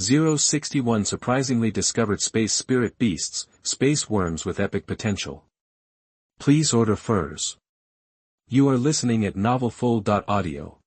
061 Surprisingly discovered space spirit beasts, space worms with epic potential. Please order furs. You are listening at novelfull.audio.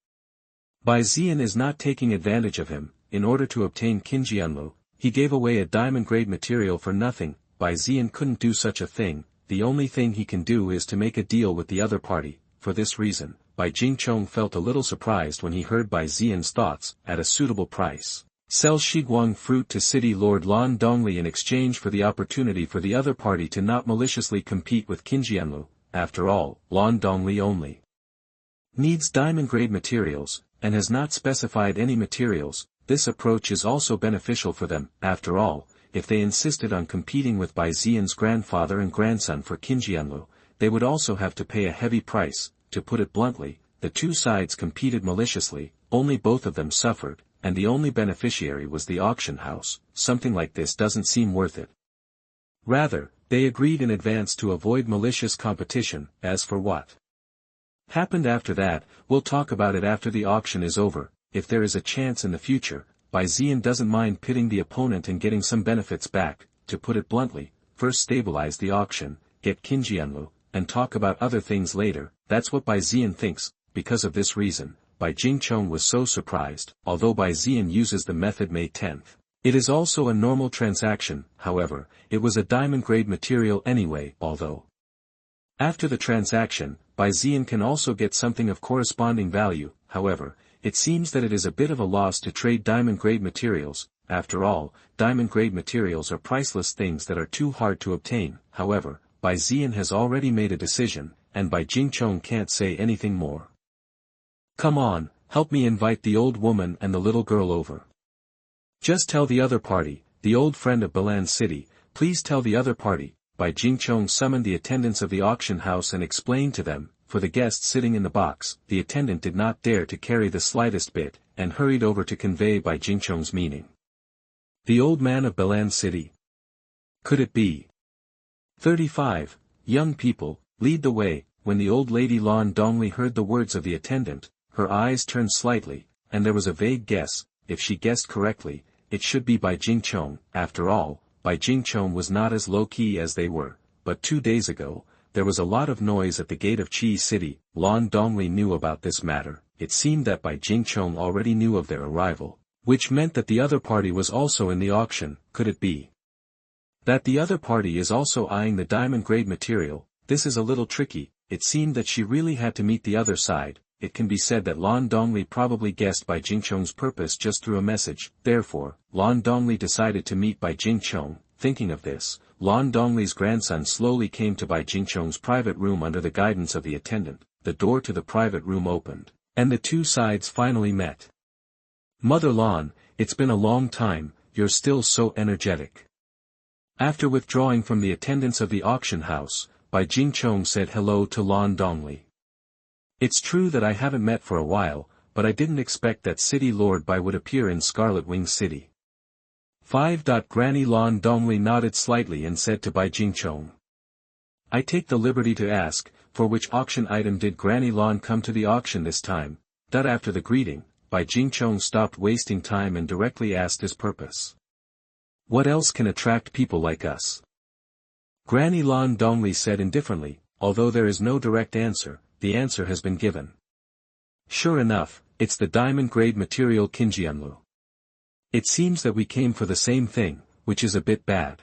Bai Zian is not taking advantage of him. In order to obtain Qingyunlu, he gave away a diamond-grade material for nothing. Bai Zian couldn't do such a thing. The only thing he can do is to make a deal with the other party. For this reason, Bai Jingchong felt a little surprised when he heard Bai Zian's thoughts. At a suitable price, sell Shiguang fruit to City Lord Lan Dongli in exchange for the opportunity for the other party to not maliciously compete with Qingyunlu. After all, Lan Dongli only needs diamond-grade materials, and has not specified any materials. This approach is also beneficial for them. After all, if they insisted on competing with Bai Zian's grandfather and grandson for Qingyunlu, they would also have to pay a heavy price. To put it bluntly, the two sides competed maliciously, only both of them suffered, and the only beneficiary was the auction house. Something like this doesn't seem worth it. Rather, they agreed in advance to avoid malicious competition. As for what happened after that, we'll talk about it after the auction is over. If there is a chance in the future, Bai Zian doesn't mind pitting the opponent and getting some benefits back. To put it bluntly, first stabilize the auction, get Qingyunlu, and talk about other things later. That's what Bai Zian thinks. Because of this reason, Bai Jingchong was so surprised. Although Bai Zian uses the method May 10th, it is also a normal transaction. However, it was a diamond-grade material anyway. Although after the transaction, Bai Zian can also get something of corresponding value. However, it seems that it is a bit of a loss to trade diamond-grade materials. After all, diamond-grade materials are priceless things that are too hard to obtain. However, Bai Zian has already made a decision, and Bai Jingchong can't say anything more. Come on, help me invite the old woman and the little girl over. Just tell the other party, the old friend of Bailin City, please tell the other party. Bai Jingchong summoned the attendants of the auction house and explained to them. For the guest sitting in the box, the attendant did not dare to carry the slightest bit, and hurried over to convey Bai Jingchong's meaning. The old man of Bailin City. Could it be? 35. Young people, lead the way. When the old lady Lan Dongli heard the words of the attendant, her eyes turned slightly, and there was a vague guess. If she guessed correctly, it should be Bai Jingchong. After all, Bai Jingchong was not as low-key as they were. But 2 days ago, there was a lot of noise at the gate of Qi City. Lan Dongli knew about this matter. It seemed that Bai Jingchong already knew of their arrival, which meant that the other party was also in the auction. Could it be that the other party is also eyeing the diamond-grade material? This is a little tricky. It seemed that she really had to meet the other side. It can be said that Lan Dongli probably guessed Bai Jingchong's purpose just through a message. Therefore, Lan Dongli decided to meet Bai Jingchong. Thinking of this, Lan Dongli's grandson slowly came to Bai Jingchong's private room under the guidance of the attendant. The door to the private room opened, and the two sides finally met. Mother Lan, it's been a long time, you're still so energetic. After withdrawing from the attendance of the auction house, Bai Jingchong said hello to Lan Dongli. It's true that I haven't met for a while, but I didn't expect that City Lord Bai would appear in Scarlet Wing City. 5. Granny Lan Dongli nodded slightly and said to Bai Jingchong. I take the liberty to ask, for which auction item did Granny Lan come to the auction this time? After the greeting, Bai Jingchong stopped wasting time and directly asked his purpose. What else can attract people like us? Granny Lan Dongli said indifferently. Although there is no direct answer, the answer has been given. Sure enough, it's the diamond-grade material Qingyunlu. It seems that we came for the same thing, which is a bit bad.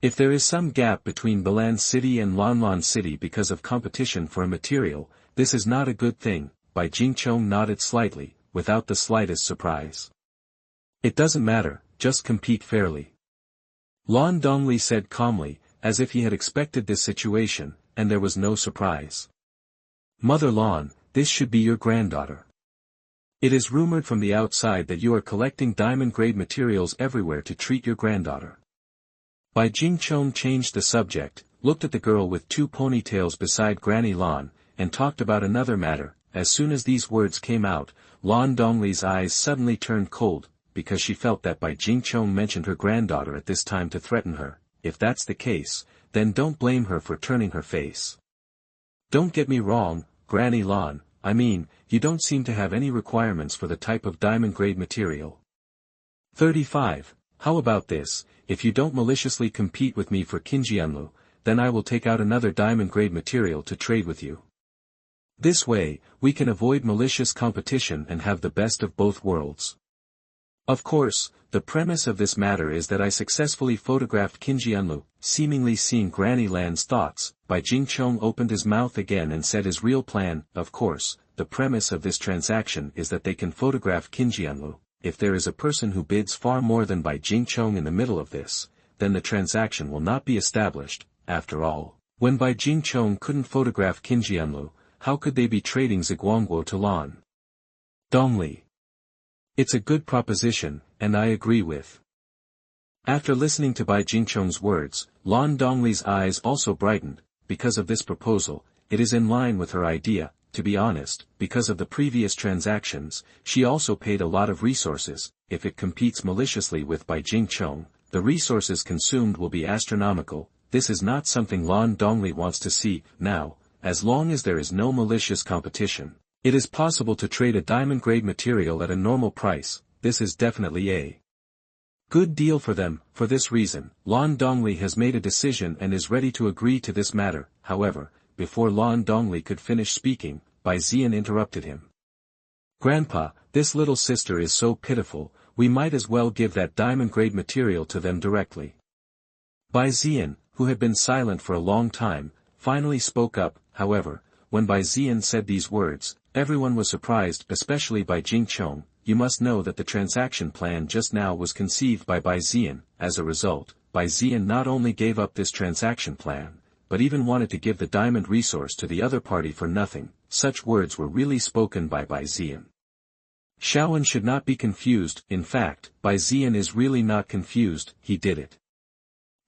If there is some gap between Bailin City and Lan City because of competition for a material, this is not a good thing. Bai Jingchong nodded slightly, without the slightest surprise. It doesn't matter, just compete fairly. Lan Dongli said calmly, as if he had expected this situation, and there was no surprise. Mother Lan, this should be your granddaughter. It is rumored from the outside that you are collecting diamond-grade materials everywhere to treat your granddaughter. Bai Jingchong changed the subject, looked at the girl with 2 ponytails beside Granny Lan, and talked about another matter. As soon as these words came out, Lan Dongli's eyes suddenly turned cold, because she felt that Bai Jingchong mentioned her granddaughter at this time to threaten her. If that's the case, then don't blame her for turning her face. Don't get me wrong, Granny Lan, I mean, you don't seem to have any requirements for the type of diamond-grade material. 35. How about this, if you don't maliciously compete with me for Qingyunlu, then I will take out another diamond-grade material to trade with you. This way, we can avoid malicious competition and have the best of both worlds. Of course, the premise of this matter is that I successfully photographed Qingyunlu, seemingly seeing Granny Lan's thoughts. Bai Zian opened his mouth again and said his real plan. Of course, the premise of this transaction is that they can photograph Qingyunlu. If there is a person who bids far more than Bai Zian in the middle of this, then the transaction will not be established. After all, when Bai Zian couldn't photograph Qingyunlu, how could they be trading Ziguangguo to Lan Dongli? It's a good proposition, and I agree with. After listening to Bai Zian's words, Lan Dongli's eyes also brightened. Because of this proposal, it is in line with her idea. To be honest, because of the previous transactions, she also paid a lot of resources. If it competes maliciously with Bai Zian, the resources consumed will be astronomical. This is not something Lan Dongli wants to see. Now, as long as there is no malicious competition, it is possible to trade a diamond-grade material at a normal price. This is definitely a good deal for them. For this reason, Lan Dongli has made a decision and is ready to agree to this matter. However, before Lan Dongli could finish speaking, Bai Zian interrupted him. Grandpa, this little sister is so pitiful, we might as well give that diamond-grade material to them directly. Bai Zian, who had been silent for a long time, finally spoke up. However, when Bai Zian said these words, everyone was surprised, especially Bai Zian. You must know that the transaction plan just now was conceived by Bai Zian. As a result, Bai Zian not only gave up this transaction plan, but even wanted to give the diamond resource to the other party for nothing. Such words were really spoken by Bai Zian. Xiao An should not be confused. In fact, Bai Zian is really not confused. He did it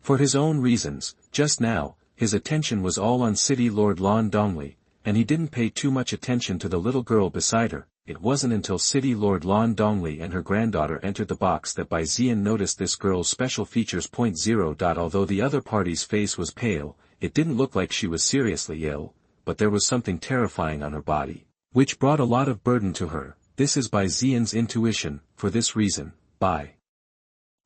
for his own reasons. Just now, his attention was all on City Lord Lan Dongli, and he didn't pay too much attention to the little girl beside her. It wasn't until City Lord Lan Dongli and her granddaughter entered the box that Bai Zian noticed this girl's special features. 0. Although the other party's face was pale, it didn't look like she was seriously ill, but there was something terrifying on her body, which brought a lot of burden to her. This is Bai Zian's intuition. For this reason, Bai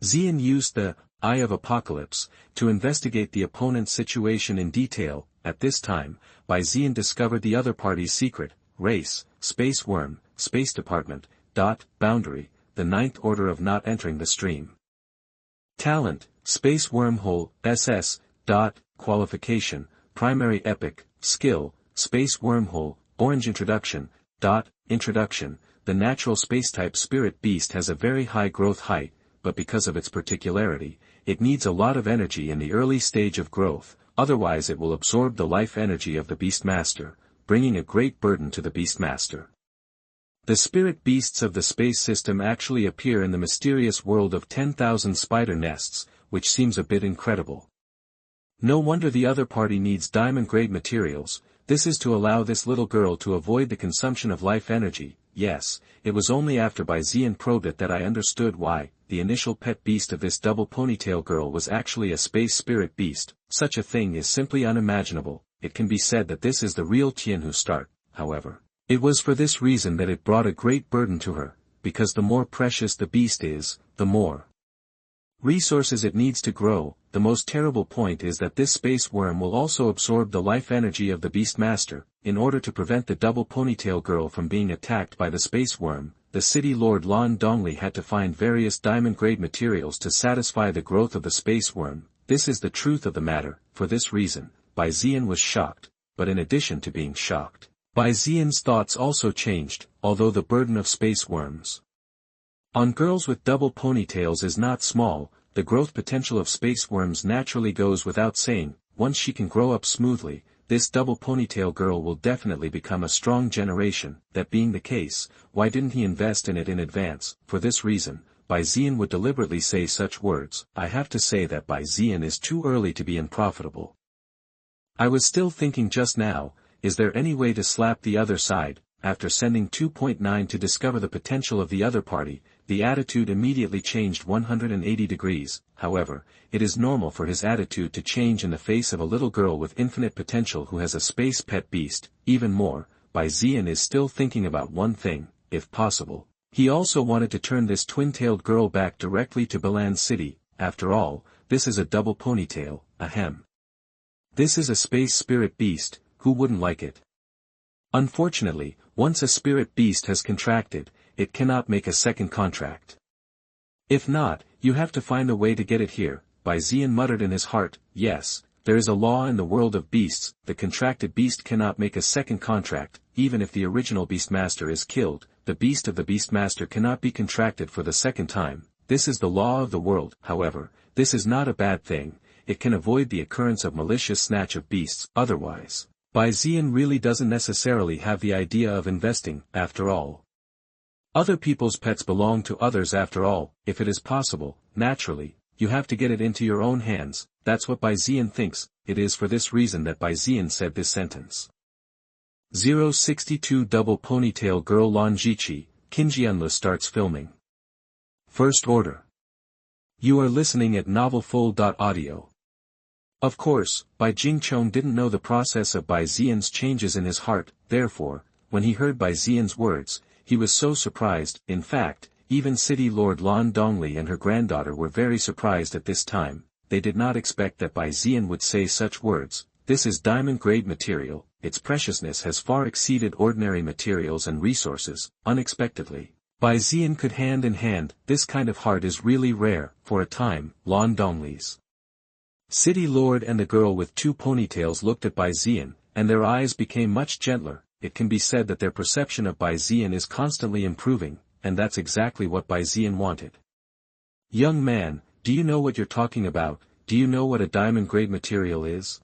Zian used the Eye of Apocalypse to investigate the opponent's situation in detail. At this time, Bai Zian discovered the other party's secret: race, space worm, space department, boundary, the ninth order of not entering the stream. Talent, space wormhole, SS, qualification, primary epic, skill, space wormhole, orange introduction, introduction. The natural space-type spirit beast has a very high growth height, but because of its particularity, it needs a lot of energy in the early stage of growth, otherwise it will absorb the life energy of the Beastmaster, bringing a great burden to the Beastmaster. The spirit beasts of the space system actually appear in the mysterious world of 10,000 spider nests, which seems a bit incredible. No wonder the other party needs diamond-grade materials. This is to allow this little girl to avoid the consumption of life energy. Yes, it was only after Bai Zian probed it that I understood why. The initial pet beast of this double ponytail girl was actually a space spirit beast. Such a thing is simply unimaginable. It can be said that this is the real Qingyunlu start. However, it was for this reason that it brought a great burden to her, because the more precious the beast is, the more resources it needs to grow. The most terrible point is that this space worm will also absorb the life energy of the Beastmaster. In order to prevent the double ponytail girl from being attacked by the space worm, the city lord Lan Dongli had to find various diamond-grade materials to satisfy the growth of the space worm. This is the truth of the matter. For this reason, Bai Zian was shocked, but in addition to being shocked, Bai Zian's thoughts also changed. Although the burden of space worms on girls with double ponytails is not small, the growth potential of space worms naturally goes without saying. Once she can grow up smoothly, this double ponytail girl will definitely become a strong generation. That being the case, why didn't he invest in it in advance? For this reason, Bai Zian would deliberately say such words. I have to say that Bai Zian is too early to be unprofitable. I was still thinking just now, is there any way to slap the other side? After sending 2.9 to discover the potential of the other party, the attitude immediately changed 180 degrees. However, it is normal for his attitude to change in the face of a little girl with infinite potential who has a space pet beast. Even more, Bai Zian is still thinking about one thing: if possible, He also wanted to turn this twin-tailed girl back directly to Bailin City. After all, this is a double ponytail, ahem. This is a space spirit beast, who wouldn't like it? Unfortunately, once a spirit beast has contracted, it cannot make a second contract. If not, you have to find a way to get it here. Bai Zian muttered in his heart, yes, there is a law in the world of beasts, the contracted beast cannot make a second contract, even if the original beastmaster is killed, the beast of the beastmaster cannot be contracted for the second time. This is the law of the world. However, this is not a bad thing, it can avoid the occurrence of malicious snatch of beasts. Otherwise, Bai Zian really doesn't necessarily have the idea of investing, after all. Other people's pets belong to others after all. If it is possible, naturally, you have to get it into your own hands. That's what Bai Zian thinks. It is for this reason that Bai Zian said this sentence. 062 Double Ponytail Girl Lan Zhiqi, Qingyunlu starts filming. First order. You are listening at novelfull.audio. Of course, Bai Jingchong didn't know the process of Bai Zian's changes in his heart, therefore, when he heard Bai Zian's words, he was so surprised. In fact, even City Lord Lan Dongli and her granddaughter were very surprised at this time. They did not expect that Bai Zian would say such words. This is diamond-grade material, its preciousness has far exceeded ordinary materials and resources. Unexpectedly, Bai Zian could hand in hand. This kind of heart is really rare. For a time, Lan Dongli's City Lord and the girl with two ponytails looked at Bai Zian, and their eyes became much gentler. It can be said that their perception of Bai Zian is constantly improving, and that's exactly what Bai Zian wanted. Young man, do you know what you're talking about? Do you know what a diamond-grade material is?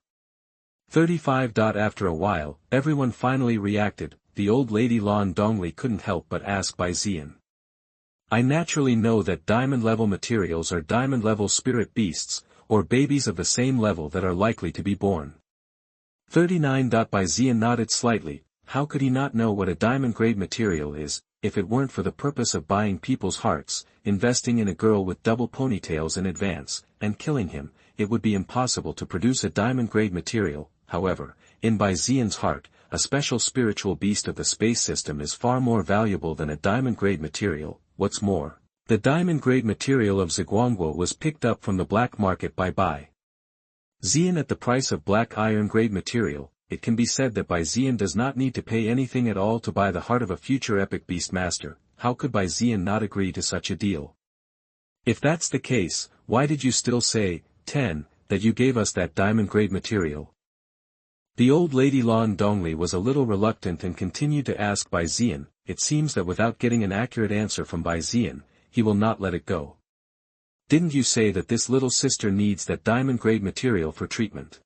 35. After a while, everyone finally reacted. The old lady Lan Dongli couldn't help but ask Bai Zian. I naturally know that diamond-level materials are diamond-level spirit beasts, or babies of the same level that are likely to be born. 39. Bai Zian nodded slightly. How could he not know what a diamond-grade material is, if it weren't for the purpose of buying people's hearts, investing in a girl with double ponytails in advance, and killing him? It would be impossible to produce a diamond-grade material. However, in Bai Zian's heart, a special spiritual beast of the space system is far more valuable than a diamond-grade material. What's more, the diamond-grade material of Ziguangguo was picked up from the black market by Bai Zian at the price of black iron-grade material. It can be said that Bai Zian does not need to pay anything at all to buy the heart of a future epic beastmaster. How could Bai Zian not agree to such a deal? If that's the case, why did you still say, 10, that you gave us that diamond-grade material? The old lady Lan Dongli was a little reluctant and continued to ask Bai Zian. It seems that without getting an accurate answer from Bai Zian, he will not let it go. Didn't you say that this little sister needs that diamond-grade material for treatment?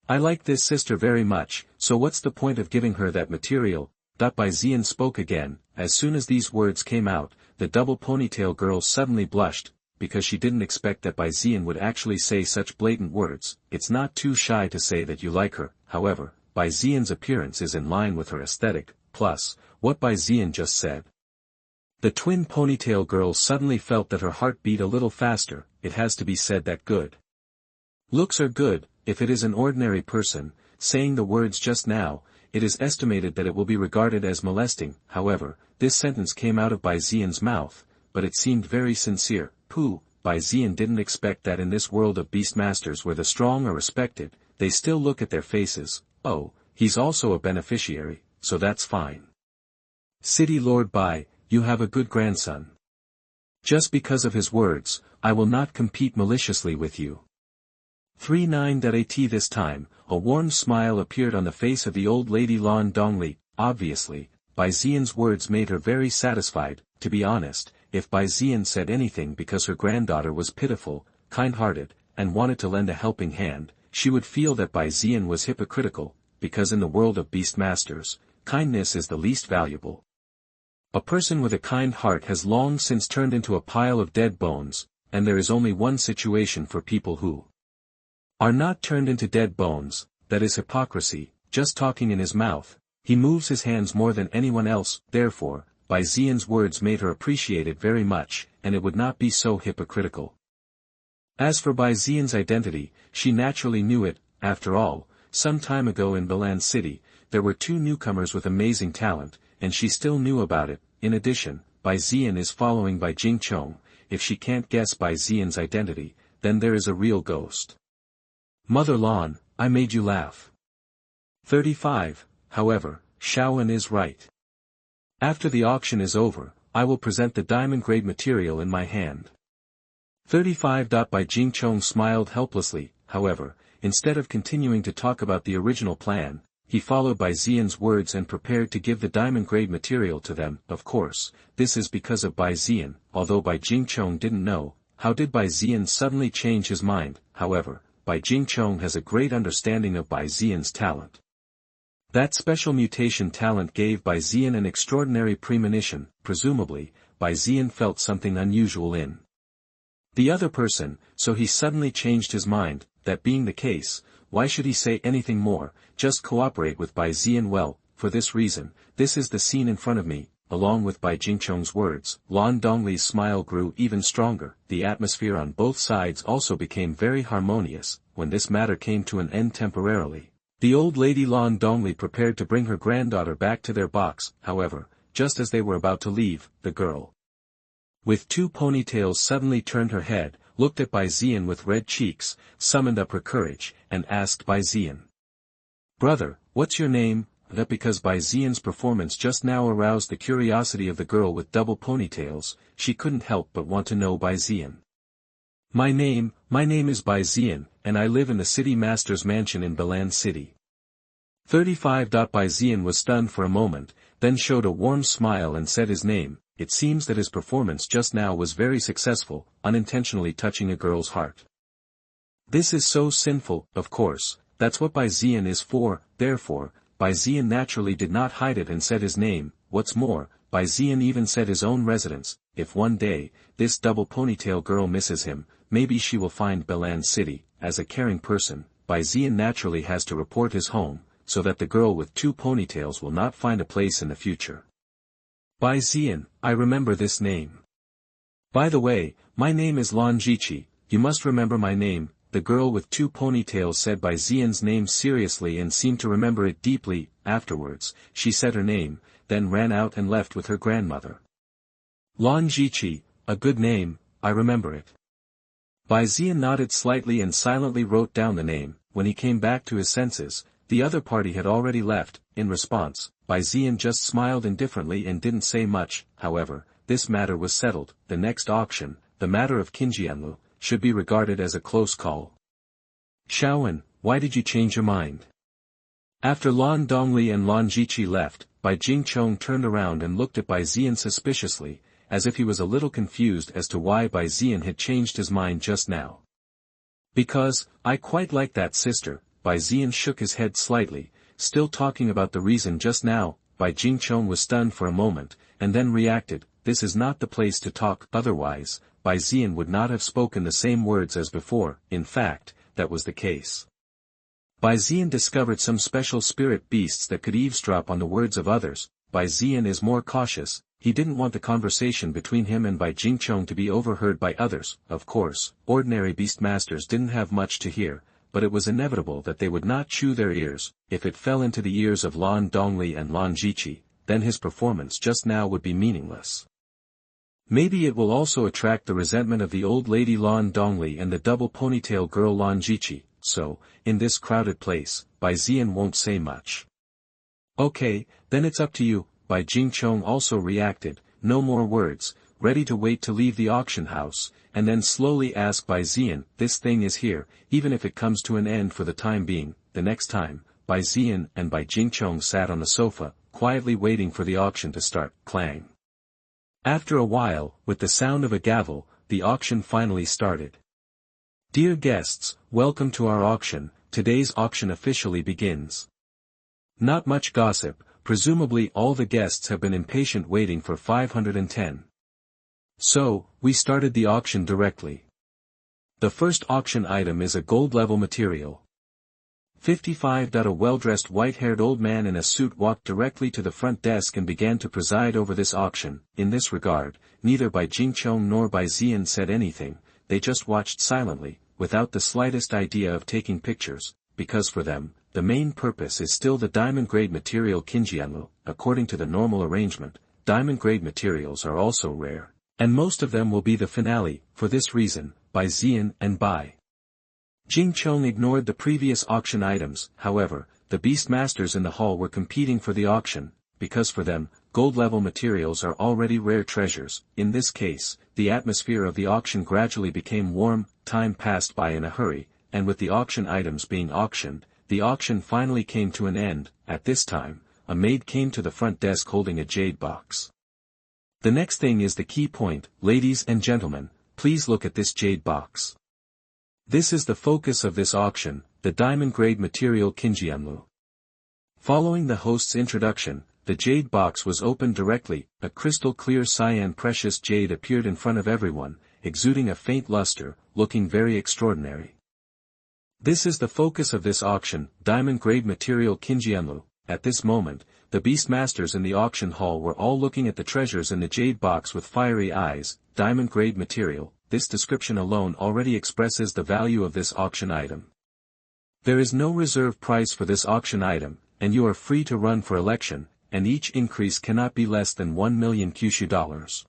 I like this sister very much, so what's the point of giving her that material? Bai Zian spoke again. As soon as these words came out, the double ponytail girl suddenly blushed, because she didn't expect that Bai Zian would actually say such blatant words. It's not too shy to say that you like her. However, Bai Zian's appearance is in line with her aesthetic, plus, what Bai Zian just said. The twin ponytail girl suddenly felt that her heart beat a little faster. It has to be said that good looks are good. If it is an ordinary person, saying the words just now, it is estimated that it will be regarded as molesting. However, this sentence came out of Bai Zian's mouth, but it seemed very sincere. Pooh, Bai Zian didn't expect that in this world of beastmasters where the strong are respected, they still look at their faces. Oh, he's also a beneficiary, so that's fine. City Lord Bai, you have a good grandson. Just because of his words, I will not compete maliciously with you. 39.at This time, a warm smile appeared on the face of the old lady Lan Dongli. Obviously, Bai Zian's words made her very satisfied. To be honest, if Bai Zian said anything because her granddaughter was pitiful, kind-hearted, and wanted to lend a helping hand, she would feel that Bai Zian was hypocritical, because in the world of beastmasters, kindness is the least valuable. A person with a kind heart has long since turned into a pile of dead bones, and there is only one situation for people who are not turned into dead bones, that is hypocrisy. Just talking in his mouth, he moves his hands more than anyone else. Therefore, Bai Zian's words made her appreciate it very much, and it would not be so hypocritical. As for Bai Zian's identity, she naturally knew it. After all, some time ago in Bailin City, there were two newcomers with amazing talent, and she still knew about it. In addition, Bai Zian is following Bai Jingchong. If she can't guess Bai Zian's identity, then there is a real ghost. Mother Lan, I made you laugh. 35, however, Xiao An is right. After the auction is over, I will present the diamond-grade material in my hand. 35. Bai Jingchong smiled helplessly, however, instead of continuing to talk about the original plan, he followed Bai Zian's words and prepared to give the diamond-grade material to them. Of course, this is because of Bai Zian, although Bai Jingchong didn't know. How did Bai Zian suddenly change his mind? However, Bai Jingchong has a great understanding of Bai Zian's talent. That special mutation talent gave Bai Zian an extraordinary premonition. Presumably, Bai Zian felt something unusual in the other person, so he suddenly changed his mind. That being the case, why should he say anything more? Just cooperate with Bai Zian. Well, for this reason, this is the scene in front of me. Along with Bai Jingchong's words, Lan Dongli's smile grew even stronger. The atmosphere on both sides also became very harmonious. When this matter came to an end temporarily, the old lady Lan Dongli prepared to bring her granddaughter back to their box. However, just as they were about to leave, the girl with 2 ponytails suddenly turned her head, looked at Bai Zian with red cheeks, summoned up her courage, and asked Bai Zian, "Brother, what's your name?" That because Bai Zian's performance just now aroused the curiosity of the girl with double ponytails, she couldn't help but want to know Bai Zian. My name is Bai Zian, and I live in the city master's mansion in Bailin City." 35. Bai Zian was stunned for a moment, then showed a warm smile and said his name. It seems that his performance just now was very successful, unintentionally touching a girl's heart. This is so sinful. Of course, that's what Bai Zian is for. Therefore, Bai Zian naturally did not hide it and said his name. What's more, Bai Zian even said his own residence. If one day, this double ponytail girl misses him, maybe she will find Bailin City. As a caring person, Bai Zian naturally has to report his home, so that the girl with 2 ponytails will not find a place in the future. Bai Zian, I remember this name. By the way, my name is Lan Zhiqi. You must remember my name. The girl with 2 ponytails said Bai Zian's name seriously and seemed to remember it deeply. Afterwards, she said her name, then ran out and left with her grandmother. Lan Zhiqi, a good name, I remember it. Bai Zian nodded slightly and silently wrote down the name. When he came back to his senses, the other party had already left. In response, Bai Zian just smiled indifferently and didn't say much. However, this matter was settled. The next auction, the matter of Qingyunlu, should be regarded as a close call. Xiao An, why did you change your mind? After Lan Dongli and Lan Zhiqi left, Bai Jingchong turned around and looked at Bai Zian suspiciously, as if he was a little confused as to why Bai Zian had changed his mind just now. Because, I quite like that sister. Bai Zian shook his head slightly, still talking about the reason just now. Bai Jingchong was stunned for a moment, and then reacted, this is not the place to talk. Otherwise, Bai Zian would not have spoken the same words as before. In fact, that was the case. Bai Zian discovered some special spirit beasts that could eavesdrop on the words of others. Bai Zian is more cautious. He didn't want the conversation between him and Bai Jingchong to be overheard by others. Of course, ordinary beastmasters didn't have much to hear, but it was inevitable that they would not chew their ears. If it fell into the ears of Lan Dongli and Lan Zhiqi, then his performance just now would be meaningless. Maybe it will also attract the resentment of the old lady Lan Dongli and the double ponytail girl Lan Zhiqi, so, in this crowded place, Bai Zian won't say much. Okay, then it's up to you. Bai Jingchong also reacted, no more words, ready to wait to leave the auction house, and then slowly ask Bai Zian, this thing is here, even if it comes to an end for the time being. The next time, Bai Zian and Bai Jingchong sat on the sofa, quietly waiting for the auction to start. Clang. After a while, with the sound of a gavel, the auction finally started. Dear guests, welcome to our auction. Today's auction officially begins. Not much gossip, presumably all the guests have been impatient waiting for 510. So, we started the auction directly. The first auction item is a gold-level material. 55. A well-dressed white-haired old man in a suit walked directly to the front desk and began to preside over this auction. In this regard, neither Bai Jingchong nor Bai Zian said anything, they just watched silently, without the slightest idea of taking pictures, because for them, the main purpose is still the diamond-grade material Qingyunlu. According to the normal arrangement, diamond-grade materials are also rare, and most of them will be the finale. For this reason, Bai Zian and Bai Jingchong ignored the previous auction items. However, the Beastmasters in the hall were competing for the auction, because for them, gold-level materials are already rare treasures. In this case, the atmosphere of the auction gradually became warm, time passed by in a hurry, and with the auction items being auctioned, the auction finally came to an end. At this time, a maid came to the front desk holding a jade box. The next thing is the key point. Ladies and gentlemen, please look at this jade box. This is the focus of this auction, the diamond-grade material Qingyunlu. Following the host's introduction, the jade box was opened directly. A crystal-clear cyan precious jade appeared in front of everyone, exuding a faint luster, looking very extraordinary. This is the focus of this auction, diamond-grade material Qingyunlu. At this moment, the Beastmasters in the auction hall were all looking at the treasures in the jade box with fiery eyes. Diamond-grade material. This description alone already expresses the value of this auction item. There is no reserve price for this auction item, and you are free to run for election, and each increase cannot be less than 1 million Kyushu dollars.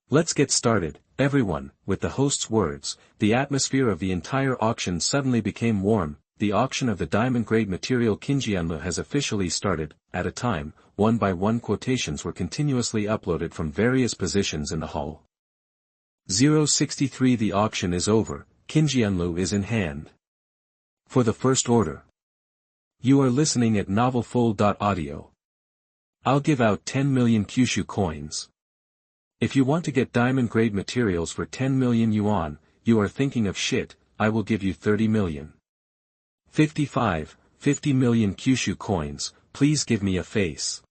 Let's get started, everyone. With the host's words, the atmosphere of the entire auction suddenly became warm. The auction of the diamond-grade material Qingyunlu has officially started. At a time, one by one quotations were continuously uploaded from various positions in the hall. 063 The auction is over, Qingyunlu is in hand. For the first order. You are listening at novelfull.audio. I'll give out 10 million Kyushu coins. If you want to get diamond-grade materials for 10 million yuan, you are thinking of shit. I will give you 30 million. 50 million Kyushu coins, please give me a face.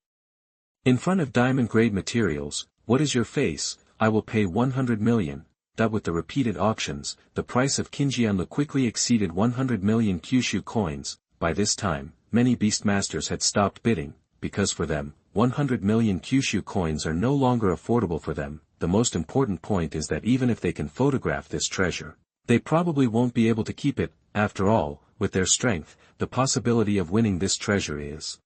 In front of diamond-grade materials, what is your face? I will pay 100 million. That with the repeated auctions, the price of Qingyunlu quickly exceeded 100 million Kyushu coins. By this time, many Beastmasters had stopped bidding, because for them, 100 million Kyushu coins are no longer affordable for them. The most important point is that even if they can photograph this treasure, they probably won't be able to keep it. After all, with their strength, the possibility of winning this treasure is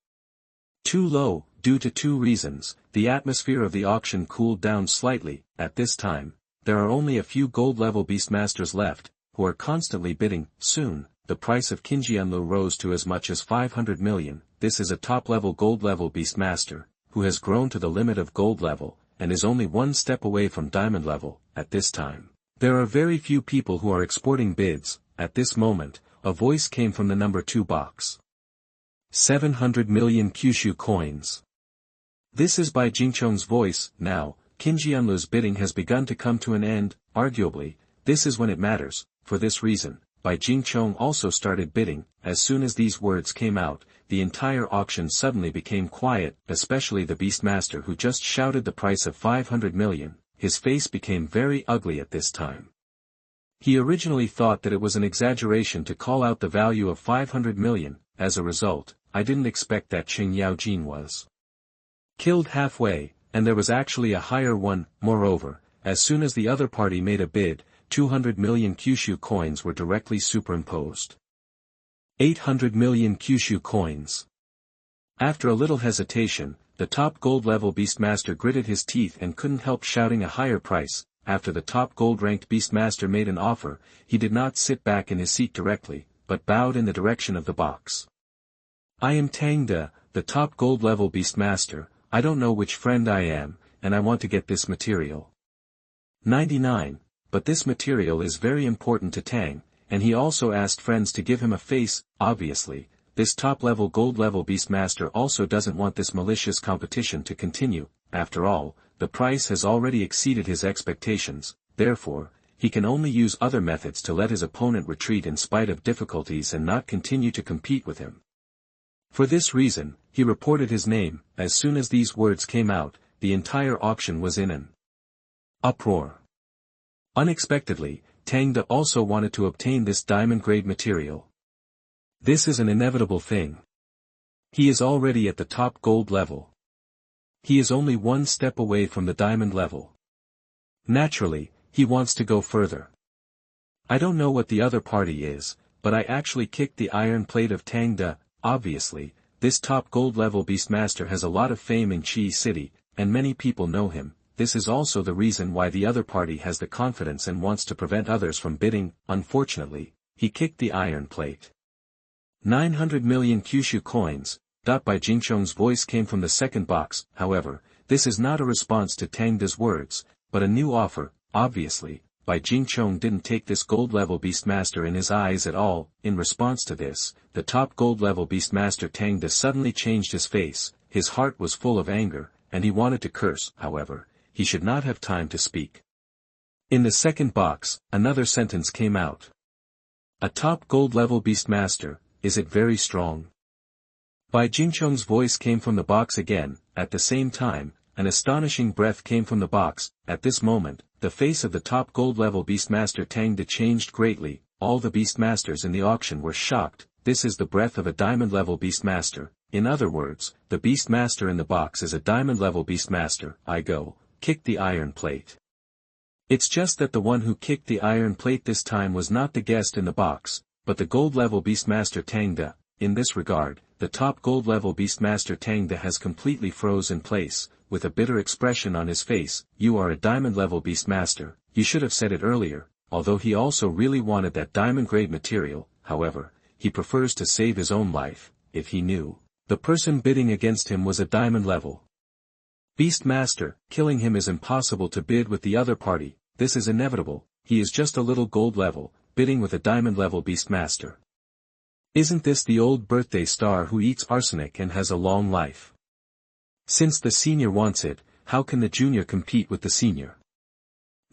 too low. Due to two reasons, the atmosphere of the auction cooled down slightly. At this time, there are only a few gold-level Beastmasters left, who are constantly bidding. Soon, the price of Qingyunlu rose to as much as 500 million. This is a top-level gold-level Beastmaster, who has grown to the limit of gold level, and is only one step away from diamond level. At this time, there are very few people who are exporting bids. At this moment, a voice came from the number 2 box. 700 million Kyushu coins. This is Bai Jingchong's voice. Now, Qingyunlu's bidding has begun to come to an end. Arguably, this is when it matters. For this reason, Bai Jingchong also started bidding. As soon as these words came out, the entire auction suddenly became quiet, especially the Beastmaster who just shouted the price of 500 million. His face became very ugly at this time. He originally thought that it was an exaggeration to call out the value of 500 million. As a result, I didn't expect that Qing Yaojin was killed halfway, and there was actually a higher one. Moreover, as soon as the other party made a bid, 200 million Kyushu coins were directly superimposed. 800 million Kyushu coins. After a little hesitation, the top gold-level Beastmaster gritted his teeth and couldn't help shouting a higher price. After the top gold-ranked Beastmaster made an offer, he did not sit back in his seat directly, but bowed in the direction of the box. I am Tang De, the top gold-level Beastmaster. I don't know which friend I am, and I want to get this material. 99. But this material is very important to Tang, and he also asked friends to give him a face. Obviously, this top-level gold-level Beastmaster also doesn't want this malicious competition to continue. After all, the price has already exceeded his expectations. Therefore, he can only use other methods to let his opponent retreat in spite of difficulties and not continue to compete with him. For this reason, he reported his name. As soon as these words came out, the entire auction was in an uproar. Unexpectedly, Tang De also wanted to obtain this diamond-grade material. This is an inevitable thing. He is already at the top gold level. He is only one step away from the diamond level. Naturally, he wants to go further. I don't know what the other party is, but I actually kicked the iron plate of Tang De. Obviously, this top gold level Beastmaster has a lot of fame in Chi City. and many people know him. This is also the reason why the other party has the confidence and wants to prevent others from bidding. Unfortunately, he kicked the iron plate. 900 million Kyushu coins. Bai Jingchong's voice came from the second box. However, this is not a response to Tang De's words, but a new offer. Obviously, Bai Jingchong didn't take this gold-level Beastmaster in his eyes at all. In response to this, the top gold-level Beastmaster Tang De suddenly changed his face. His heart was full of anger, and he wanted to curse. However, he should not have time to speak. In the second box, another sentence came out. A top gold-level Beastmaster, is it very strong? Bai Jingchong's voice came from the box again. At the same time, an astonishing breath came from the box. At this moment, the face of the top gold-level Beastmaster Tang De changed greatly. All the Beastmasters in the auction were shocked. This is the breath of a diamond-level Beastmaster. In other words, the Beastmaster in the box is a diamond-level Beastmaster. I go, kick the iron plate. It's just that the one who kicked the iron plate this time was not the guest in the box, but the gold-level Beastmaster Tang De. In this regard, the top gold-level Beastmaster Tang De has completely froze in place, with a bitter expression on his face. You are a diamond-level Beastmaster, you should have said it earlier. Although he also really wanted that diamond-grade material, however, he prefers to save his own life. If he knew the person bidding against him was a diamond-level Beastmaster, killing him is impossible to bid with the other party. This is inevitable. He is just a little gold-level, bidding with a diamond-level Beastmaster. Isn't this the old birthday star who eats arsenic and has a long life? Since the senior wants it, how can the junior compete with the senior?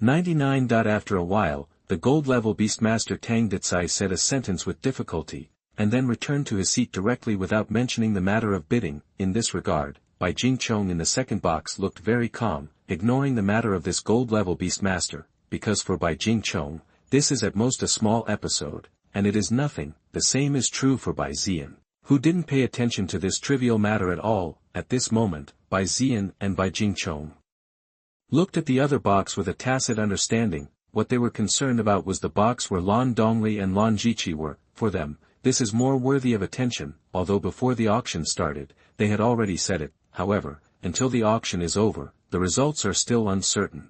99. After a while, the gold-level Beastmaster Tang Detsai said a sentence with difficulty, and then returned to his seat directly without mentioning the matter of bidding. In this regard, Bai Jingchong in the second box looked very calm, ignoring the matter of this gold-level Beastmaster, because for Bai Jingchong, this is at most a small episode, and it is nothing. The same is true for Bai Zian, who didn't pay attention to this trivial matter at all. At this moment, Bai Zian and Bai Jingchong looked at the other box with a tacit understanding. What they were concerned about was the box where Lan Dongli and Lan Zhiqi were. For them, this is more worthy of attention, although before the auction started, they had already said it. However, until the auction is over, the results are still uncertain.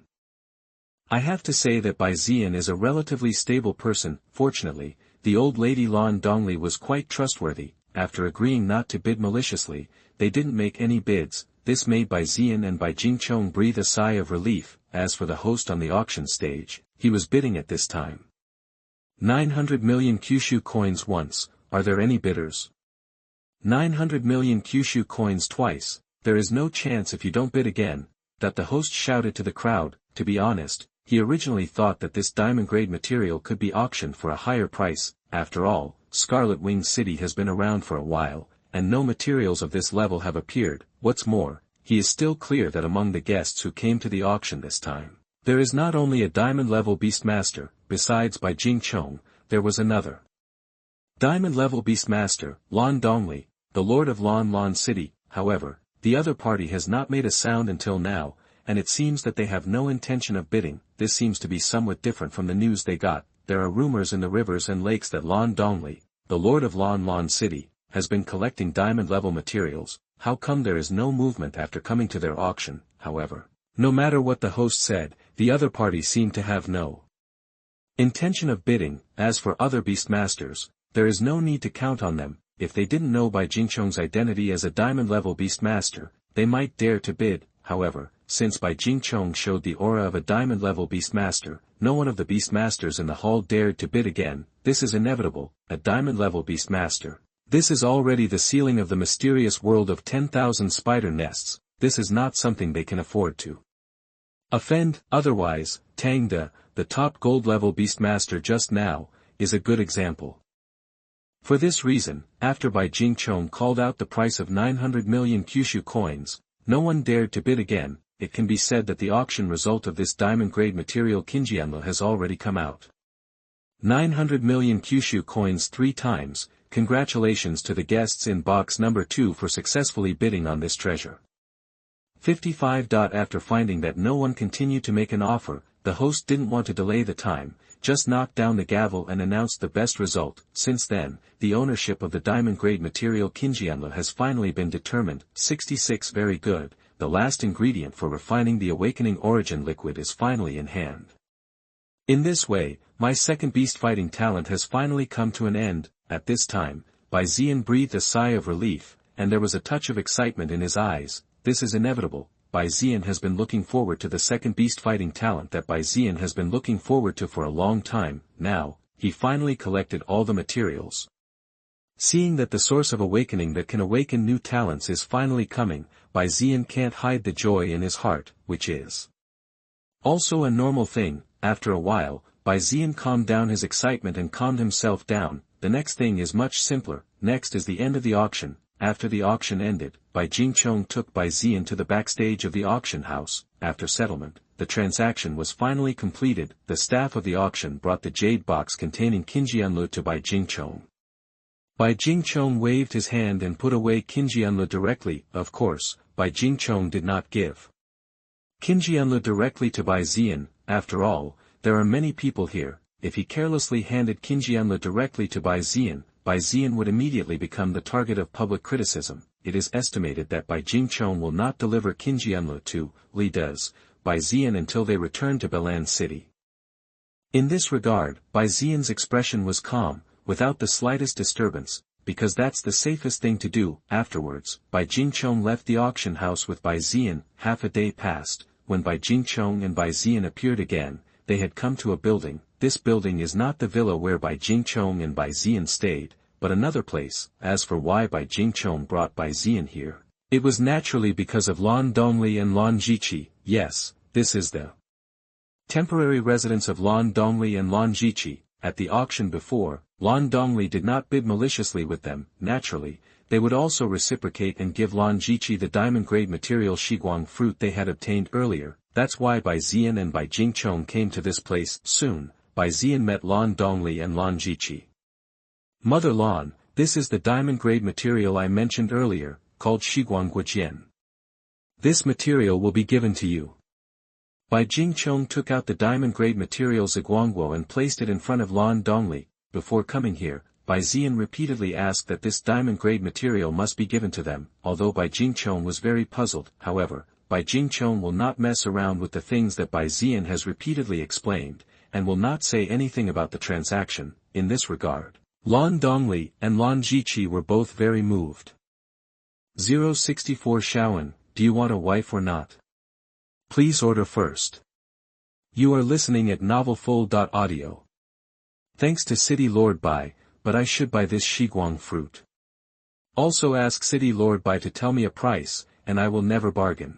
I have to say that Bai Zian is a relatively stable person. Fortunately, the old lady Lan Dongli was quite trustworthy. After agreeing not to bid maliciously, they didn't make any bids. This made Bai Zian and Bai Jingchong breathe a sigh of relief. As for the host on the auction stage, he was bidding at this time. 900 million Kyushu coins once. Are there any bidders? 900 million Kyushu coins twice. There is no chance if you don't bid again. That the host shouted to the crowd. To be honest, he originally thought that this diamond-grade material could be auctioned for a higher price. After all, Scarlet Wing City has been around for a while, and no materials of this level have appeared. What's more, he is still clear that among the guests who came to the auction this time, there is not only a diamond-level Beastmaster. Besides Bai Jingchong, there was another diamond-level Beastmaster, Lan Dongli, the Lord of Lan City. However, the other party has not made a sound until now, and it seems that they have no intention of bidding. This seems to be somewhat different from the news they got. There are rumors in the rivers and lakes that Lan Dongli, the Lord of Lan City, has been collecting diamond-level materials. How come there is no movement after coming to their auction? However, no matter what the host said, the other party seemed to have no intention of bidding. As for other Beastmasters, there is no need to count on them. If they didn't know Bai Jingchong's identity as a diamond-level Beastmaster, they might dare to bid. However, since Bai Jingchong showed the aura of a diamond-level Beastmaster, no one of the Beastmasters in the hall dared to bid again. This is inevitable. A diamond-level Beastmaster. This is already the ceiling of the mysterious world of 10,000 spider nests. This is not something they can afford to offend. Otherwise, Tang De, the top gold-level Beastmaster just now, is a good example. For this reason, after Bai Jingchong called out the price of 900 million Kyushu coins, no one dared to bid again. It can be said that the auction result of this diamond-grade material Qingyunlu has already come out. 900 million Kyushu coins 3 times. Congratulations to the guests in box number 2 for successfully bidding on this treasure. 55. After finding that no one continued to make an offer, the host didn't want to delay the time, just knocked down the gavel and announced the best result. Since then, the ownership of the diamond-grade material Qingyunlu has finally been determined. 66. Very good. the last ingredient for refining the awakening origin liquid is finally in hand. In this way, my second beast fighting talent has finally come to an end. At this time, Bai Zian breathed a sigh of relief, and there was a touch of excitement in his eyes. This is inevitable. Bai Zian has been looking forward to the second beast fighting talent that Bai Zian has been looking forward to for a long time. Now, he finally collected all the materials. Seeing that the source of awakening that can awaken new talents is finally coming, Bai Zian can't hide the joy in his heart, which is also a normal thing. After a while, Bai Zian calmed down his excitement and calmed himself down. The next thing is much simpler. Next is the end of the auction. After the auction ended, Bai Jingchong took Bai Zian to the backstage of the auction house. After settlement, the transaction was finally completed. The staff of the auction brought the jade box containing Qingyunlu to Bai Jingchong. Bai Jingchong waved his hand and put away Qingyunlu directly. Of course, Bai Jingchong did not give Qingyunlu directly to Bai Zian. After all, there are many people here. If he carelessly handed Qingyunlu directly to Bai Zian would immediately become the target of public criticism. It is estimated that Bai Jingchong will not deliver Qingyunlu to Li does Bai Zian until they return to Bailin City. In this regard, Bai Zian's expression was calm, without the slightest disturbance, because that's the safest thing to do. Afterwards, Bai Jingchong left the auction house with Bai Zian. Half a day passed. When Bai Jingchong and Bai Zian appeared again, they had come to a building. This building is not the villa where Bai Jingchong and Bai Zian stayed, but another place. As for why Bai Jingchong brought Bai Zian here, it was naturally because of Lan Dongli and Lan Zhiqi. Yes, this is the temporary residence of Lan Dongli and Lan Zhiqi. At the auction before, Lan Dongli did not bid maliciously with them. Naturally, they would also reciprocate and give Lan Zhiqi the diamond-grade material Shiguang fruit they had obtained earlier. That's why Bai Zian and Bai Jingchong came to this place. Soon, Bai Zian met Lan Dongli and Lan Zhiqi. Mother Lan, this is the diamond-grade material I mentioned earlier, called Shiguang Guojian. This material will be given to you. Bai Jingchong took out the diamond-grade material Ziguangguo and placed it in front of Lan Dongli. Before coming here, Bai Zian repeatedly asked that this diamond-grade material must be given to them. Although Bai Jingchong was very puzzled, however, Bai Jingchong will not mess around with the things that Bai Zian has repeatedly explained, and will not say anything about the transaction. In this regard, Lan Dongli and Lan Zhiqi were both very moved. 064 Xiao An, do you want a wife or not? Please order first. You are listening at novelfull.audio. Thanks to City Lord Bai, but I should buy this Shiguang fruit. Also ask City Lord Bai to tell me a price, and I will never bargain.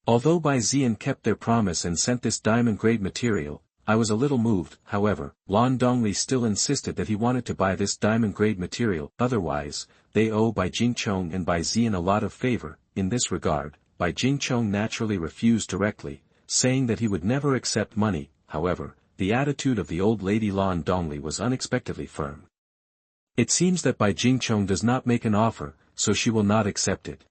Although Bai Zian kept their promise and sent this diamond-grade material, I was a little moved. However, Lan Dongli still insisted that he wanted to buy this diamond-grade material. Otherwise, they owe Bai Jingchong and Bai Zian a lot of favor. In this regard, Bai Jingchong naturally refused directly, saying that he would never accept money. However, the attitude of the old lady Lan Dongli was unexpectedly firm. It seems that Bai Jingchong does not make an offer, so she will not accept it.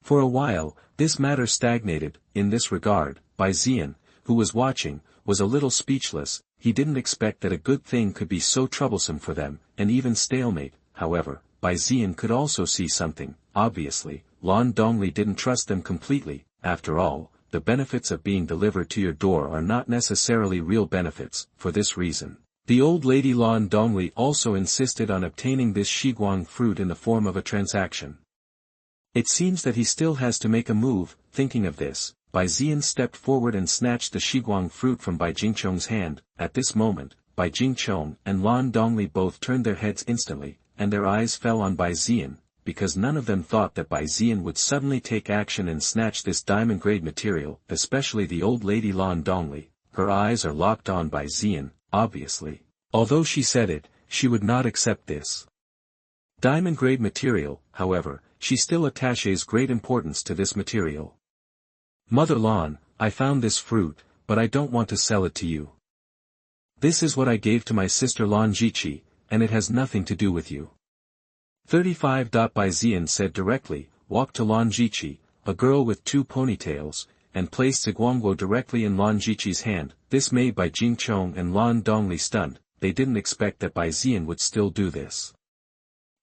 For a while, this matter stagnated. In this regard, Bai Zian, who was watching, was a little speechless. He didn't expect that a good thing could be so troublesome for them, and even stalemate. However, Bai Zian could also see something. Obviously, Lan Dongli didn't trust them completely. After all, the benefits of being delivered to your door are not necessarily real benefits. For this reason, the old lady Lan Dongli also insisted on obtaining this Shiguang fruit in the form of a transaction. It seems that he still has to make a move. Thinking of this, Bai Zian stepped forward and snatched the Shiguang fruit from Bai Jingchong's hand. At this moment, Bai Jingchong and Lan Dongli both turned their heads instantly, and their eyes fell on Bai Zian, because none of them thought that Bai Zian would suddenly take action and snatch this diamond-grade material, especially the old lady Lan Dongli. Her eyes are locked on Bai Zian, obviously. Although she said it, she would not accept this diamond-grade material. However, she still attaches great importance to this material. Mother Lan, I found this fruit, but I don't want to sell it to you. This is what I gave to my sister Lan Zhiqi, and it has nothing to do with you. 35. Bai Zian said directly, walked to Lan Zhiqi, a girl with 2 ponytails, and placed Ziguangguo directly in Lan Zhiqi's hand. This made Bai Jingchong and Lan Dongli stunned. They didn't expect that Bai Zian would still do this.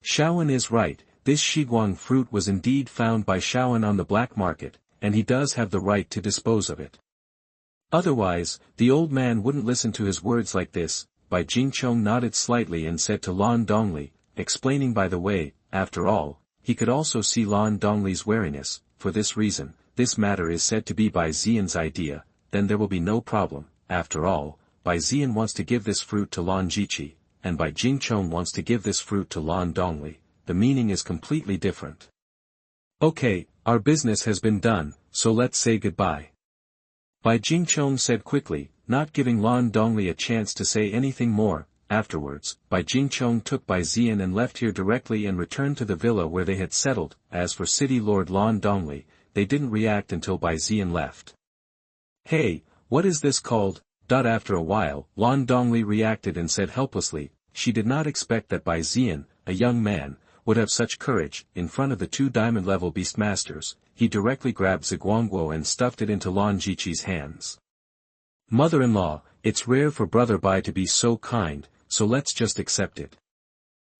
Xiao An is right, this Shiguang fruit was indeed found by Xiao An on the black market, and he does have the right to dispose of it. Otherwise, the old man wouldn't listen to his words like this. Bai Jingchong nodded slightly and said to Lan Dongli, explaining by the way, after all, he could also see Lan Dongli's wariness. For this reason, this matter is said to be Bai Zian's idea, then there will be no problem. After all, Bai Zian wants to give this fruit to Lan Zhiqi, and Bai Jingchong wants to give this fruit to Lan Dongli. The meaning is completely different. Okay, our business has been done, so let's say goodbye. Bai Jingchong said quickly, not giving Lan Dongli a chance to say anything more. Afterwards, Bai Jingchong took Bai Zian and left here directly and returned to the villa where they had settled. As for City Lord Lan Dongli, they didn't react until Bai Zian left. Hey, what is this called? After a while, Lan Dongli reacted and said helplessly, she did not expect that Bai Zian, a young man, would have such courage. In front of the two diamond-level beastmasters, he directly grabbed Ziguangguo and stuffed it into Lan Zhiqi's hands. Mother-in-law, it's rare for Brother Bai to be so kind, so let's just accept it.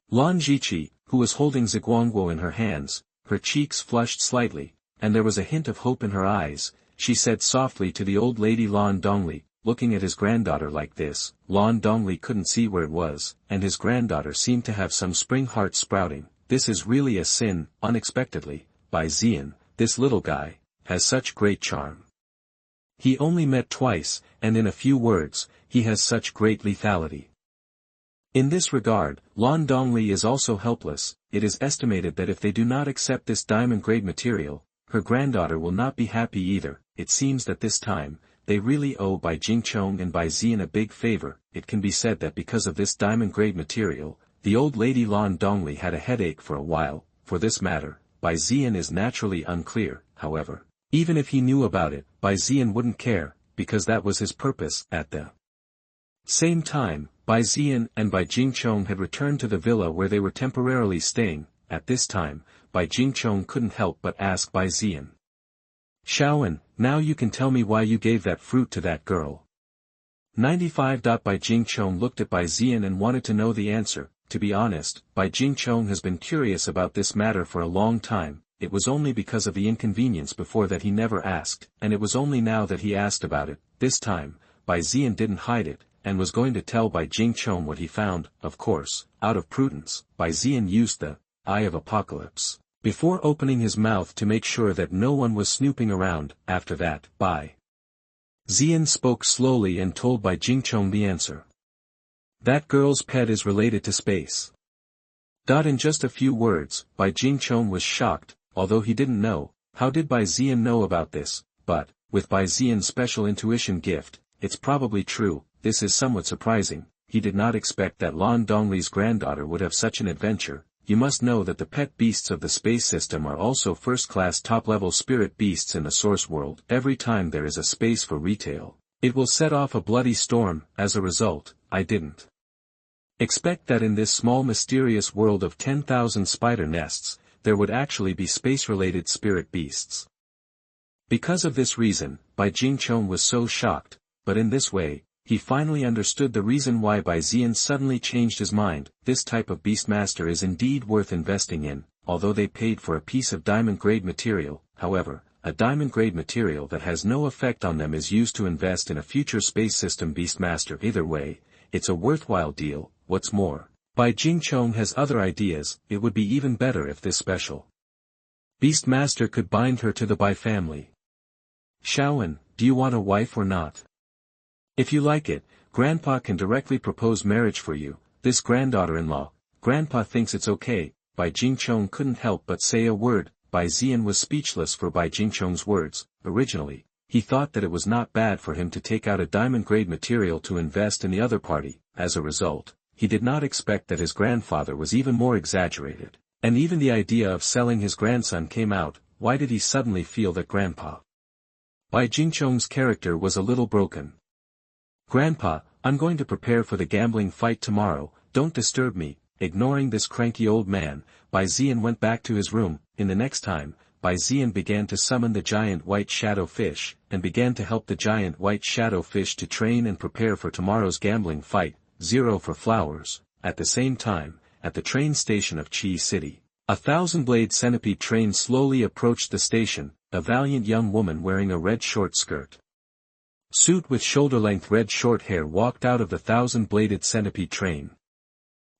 Lan Zhiqi, who was holding Ziguangguo in her hands, her cheeks flushed slightly, and there was a hint of hope in her eyes. She said softly to the old lady Lan Dongli, looking at his granddaughter like this, Lan Dongli couldn't see where it was, and his granddaughter seemed to have some spring heart sprouting. This is really a sin. Unexpectedly, Bai Zian, this little guy, has such great charm. He only met twice, and in a few words, he has such great lethality. In this regard, Lan Dongli is also helpless. It is estimated that if they do not accept this diamond-grade material, her granddaughter will not be happy either. It seems that this time, they really owe Bai Jingchong and Bai Zian a big favor. It can be said that because of this diamond-grade material, the old lady Lan Dongli had a headache for a while. For this matter, Bai Zian is naturally unclear, however. Even if he knew about it, Bai Zian wouldn't care, because that was his purpose. At the same time, Bai Zian and Bai Jingchong had returned to the villa where they were temporarily staying. At this time, Bai Jingchong couldn't help but ask Bai Zian. Xiao An, now you can tell me why you gave that fruit to that girl. 95. Bai Jingchong looked at Bai Zian and wanted to know the answer. To be honest, Bai Jingchong has been curious about this matter for a long time. It was only because of the inconvenience before that he never asked, and it was only now that he asked about it. This time, Bai Zian didn't hide it, and was going to tell Bai Jingchong what he found. Of course, out of prudence, Bai Zian used the Eye of Apocalypse before opening his mouth to make sure that no one was snooping around. After that, Bai Zian spoke slowly and told Bai Jingchong the answer. That girl's pet is related to space. In just a few words, Bai Jingchong was shocked. Although he didn't know, how did Bai Zian know about this? But, with Bai Zian's special intuition gift, it's probably true. This is somewhat surprising. He did not expect that Lan Dongli's granddaughter would have such an adventure. You must know that the pet beasts of the space system are also first-class top-level spirit beasts in the source world. Every time there is a space for retail, it will set off a bloody storm. As a result, I didn't expect that in this small mysterious world of 10,000 spider nests, there would actually be space-related spirit beasts. Because of this reason, Bai Jingchong was so shocked, but in this way, he finally understood the reason why Bai Zian suddenly changed his mind. This type of beastmaster is indeed worth investing in, although they paid for a piece of diamond-grade material. However, a diamond-grade material that has no effect on them is used to invest in a future space system beastmaster. Either way, it's a worthwhile deal. What's more, Bai Jingchong has other ideas. It would be even better if this special beastmaster could bind her to the Bai family. Xiao An, do you want a wife or not? If you like it, Grandpa can directly propose marriage for you. This granddaughter-in-law, Grandpa thinks it's okay. Bai Jingchong couldn't help but say a word. Bai Zian was speechless for Bai Jingchong's words. Originally, he thought that it was not bad for him to take out a diamond-grade material to invest in the other party. As a result, he did not expect that his grandfather was even more exaggerated. And even the idea of selling his grandson came out. Why did he suddenly feel that Grandpa Bai Jingchong's character was a little broken? Grandpa, I'm going to prepare for the gambling fight tomorrow, don't disturb me. Ignoring this cranky old man, Bai Zian went back to his room. In the next time, Bai Zian began to summon the giant white shadow fish, and began to help the giant white shadow fish to train and prepare for tomorrow's gambling fight. 0 for flowers. At the same time, at the train station of Chi City, A thousand-blade centipede train slowly approached the station, a valiant young woman wearing a red short skirt. Suit with shoulder-length red short hair walked out of the thousand-bladed centipede train.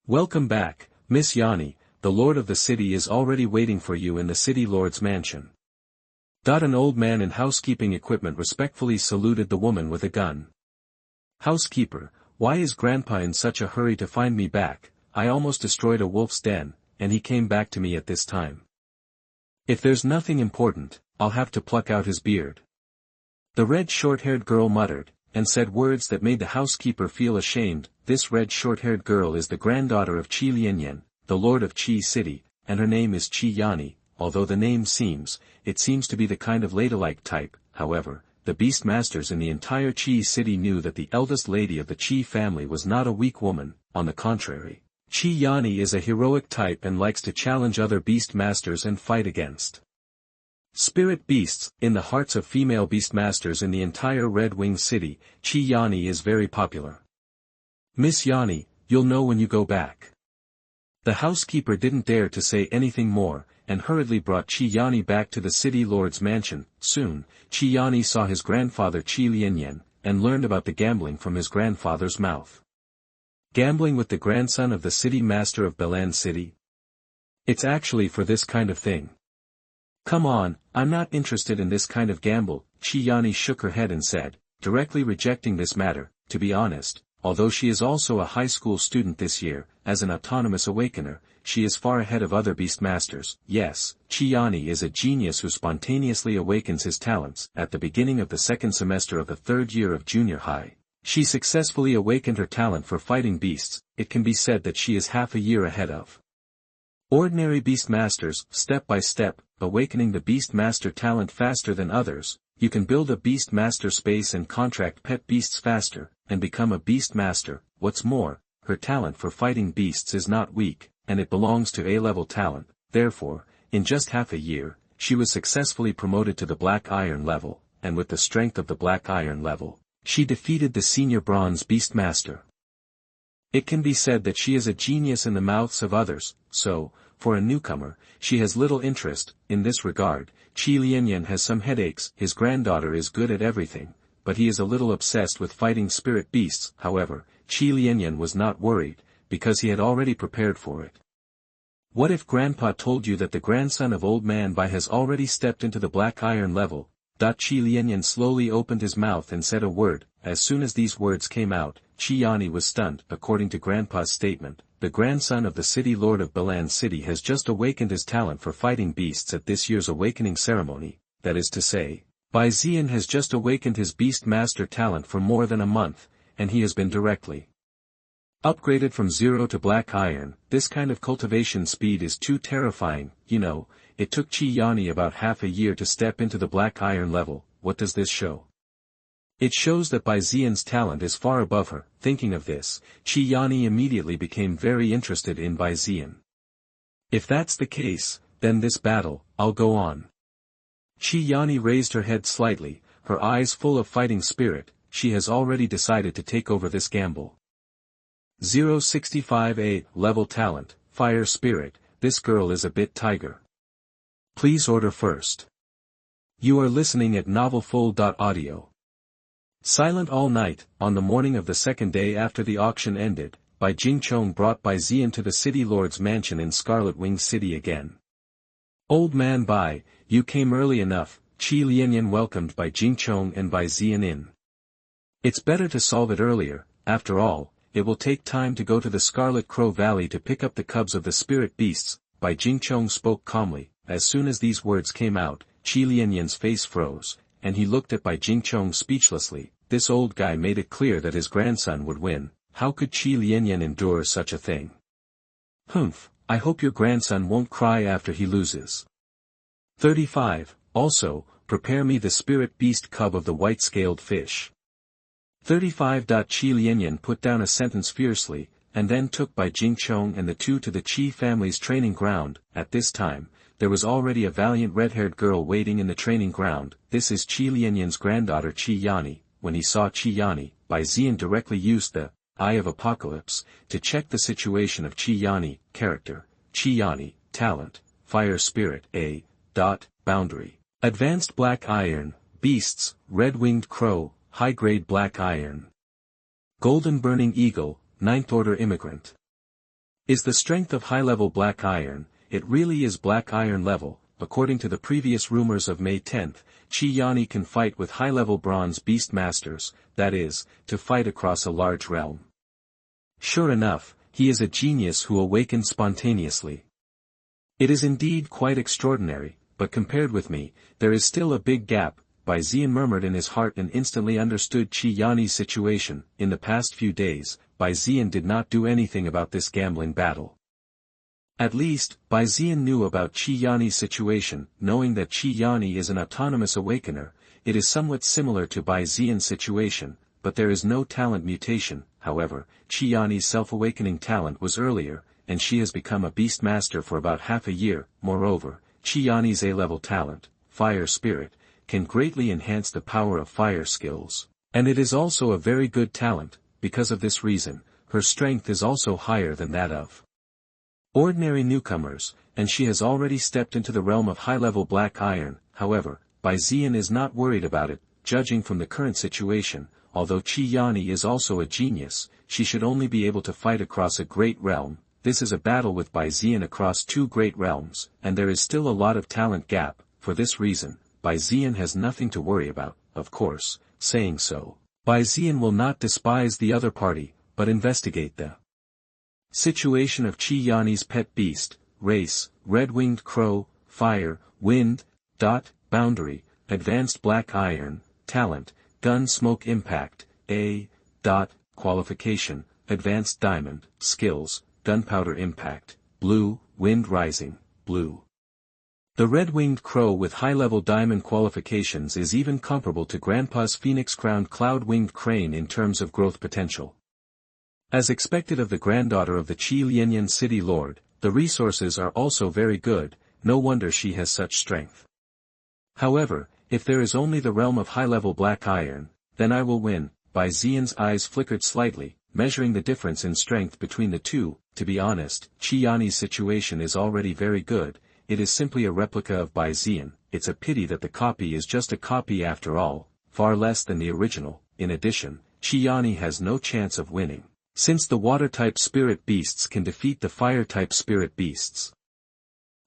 Welcome back, Miss Yanni, the lord of the city is already waiting for you in the city lord's mansion. An old man in housekeeping equipment respectfully saluted the woman with a gun. Housekeeper, why is Grandpa in such a hurry to find me back? I almost destroyed a wolf's den, and he came back to me at this time. If there's nothing important, I'll have to pluck out his beard. The red short-haired girl muttered, and said words that made the housekeeper feel ashamed. This red short-haired girl is the granddaughter of Chi Yanni, the lord of Chi City, and her name is Chi Yanni. Although the name seems to be the kind of ladylike type, however, the beastmasters in the entire Chi City knew that the eldest lady of the Chi family was not a weak woman. On the contrary, Chi Yanni is a heroic type and likes to challenge other beastmasters and fight against spirit beasts. In the hearts of female beastmasters in the entire Red Wing City, Chi Yanni is very popular. Miss Yanni, you'll know when you go back. The housekeeper didn't dare to say anything more, and hurriedly brought Chi Yanni back to the city lord's mansion. Soon, Chi Yanni saw his grandfather Chi Yanni, and learned about the gambling from his grandfather's mouth. Gambling with the grandson of the city master of Bailin City? It's actually for this kind of thing. Come on, I'm not interested in this kind of gamble. Chi Yanni shook her head and said, directly rejecting this matter. To be honest, although she is also a high school student this year, as an autonomous awakener, she is far ahead of other beastmasters. Yes, Chi Yanni is a genius who spontaneously awakens his talents. At the beginning of the second semester of the third year of junior high, she successfully awakened her talent for fighting beasts. It can be said that she is half a year ahead of ordinary beastmasters. Step by step, awakening the beastmaster talent faster than others, you can build a beastmaster space and contract pet beasts faster, and become a beastmaster. What's more, her talent for fighting beasts is not weak, and it belongs to A-level talent. Therefore, in just half a year, she was successfully promoted to the Black Iron level, and with the strength of the Black Iron level, she defeated the senior Bronze Beastmaster. It can be said that she is a genius in the mouths of others, so, for a newcomer, she has little interest. In this regard, Chi Yanni has some headaches. His granddaughter is good at everything, but he is a little obsessed with fighting spirit beasts. However, Chi Yanni was not worried, because he had already prepared for it. What if Grandpa told you that the grandson of Old Man Bai has already stepped into the Black Iron level? Chi Yanni slowly opened his mouth and said a word. As soon as these words came out, Chi Yanni was stunned. According to Grandpa's statement, the grandson of the city lord of Bailin City has just awakened his talent for fighting beasts at this year's awakening ceremony. That is to say, Bai Zian has just awakened his beast master talent for more than a month, and he has been directly upgraded from 0 to Black Iron. This kind of cultivation speed is too terrifying. You know, it took Chi Yanni about half a year to step into the Black Iron level. What does this show? It shows that Bai Zian's talent is far above her. Thinking of this, Chi Yanni immediately became very interested in Bai Zian. If that's the case, then this battle, I'll go on. Chi Yanni raised her head slightly, her eyes full of fighting spirit. She has already decided to take over this gamble. 065A, level talent, fire spirit. This girl is a bit tiger. Please order first. You are listening at novelfull.audio. Silent all night. On the morning of the second day after the auction ended, Bai Jingchong brought Bai Zian to the city lord's mansion in Scarlet Wing City again. Old Man Bai, you came early enough. Chi Yanni welcomed Bai Jingchong and Bai Zian in. It's better to solve it earlier. After all, it will take time to go to the Scarlet Crow Valley to pick up the cubs of the spirit beasts. Bai Jingchong spoke calmly. As soon as these words came out, Chi Yanni's face froze, and he looked at Bai Jingchong speechlessly. This old guy made it clear that his grandson would win. How could Chi Yanni endure such a thing? Humph, I hope your grandson won't cry after he loses. 35. Also, prepare me the spirit beast cub of the white-scaled fish. 35. Chi Yanni put down a sentence fiercely, and then took Bai Jingchong and the two to the Chi family's training ground. At this time, there was already a valiant red-haired girl waiting in the training ground. This is Chi Yanni's granddaughter Chi Yanni. When he saw Chi Yanni, Bai Zian directly used the Eye of Apocalypse to check the situation of Chi Yanni. Character: Chi Yanni, talent, fire spirit A. Boundary. Advanced black iron, beasts, red-winged crow, high-grade black iron. Golden burning eagle, ninth order immigrant. Is the strength of high-level black iron, it really is black iron level. According to the previous rumors of May 10th, Chi Yanni can fight with high-level bronze beast masters, that is, to fight across a large realm. Sure enough, he is a genius who awakened spontaneously. It is indeed quite extraordinary, but compared with me, there is still a big gap. Bai Zian murmured in his heart and instantly understood Chi Yanni's situation. In the past few days, Bai Zian did not do anything about this gambling battle. At least, Bai Zian knew about Chi Yanni's situation. Knowing that Chi Yanni is an autonomous awakener, it is somewhat similar to Bai Zian's situation, but there is no talent mutation. However, Chi Yanni's self-awakening talent was earlier, and she has become a beast master for about half a year. Moreover, Chi Yanni's A-level talent, fire spirit, can greatly enhance the power of fire skills, and it is also a very good talent. Because of this reason, her strength is also higher than that of ordinary newcomers, and she has already stepped into the realm of high-level black iron. However, Bai Zian is not worried about it. Judging from the current situation, although Chi Yanni is also a genius, she should only be able to fight across a great realm. This is a battle with Bai Zian across two great realms, and there is still a lot of talent gap. For this reason, Bai Zian has nothing to worry about. Of course, saying so, Bai Zian will not despise the other party, but investigate the situation of Chi Yanni's pet beast, race, red-winged crow, fire, wind, boundary, advanced black iron, talent, gun smoke impact, A. Qualification, advanced diamond, skills, gunpowder impact, blue, wind rising, blue. The red-winged crow with high-level diamond qualifications is even comparable to Grandpa's phoenix-crowned cloud-winged crane in terms of growth potential. As expected of the granddaughter of the Bailin City Lord, the resources are also very good. No wonder she has such strength. However, if there is only the realm of high-level black iron, then I will win. Bai Zian's eyes flickered slightly, measuring the difference in strength between the two. To be honest, Chi Yanni's situation is already very good. It is simply a replica of Bai Zian. It's a pity that the copy is just a copy after all, far less than the original. In addition, Chi Yanni has no chance of winning, since the water-type spirit beasts can defeat the fire-type spirit beasts.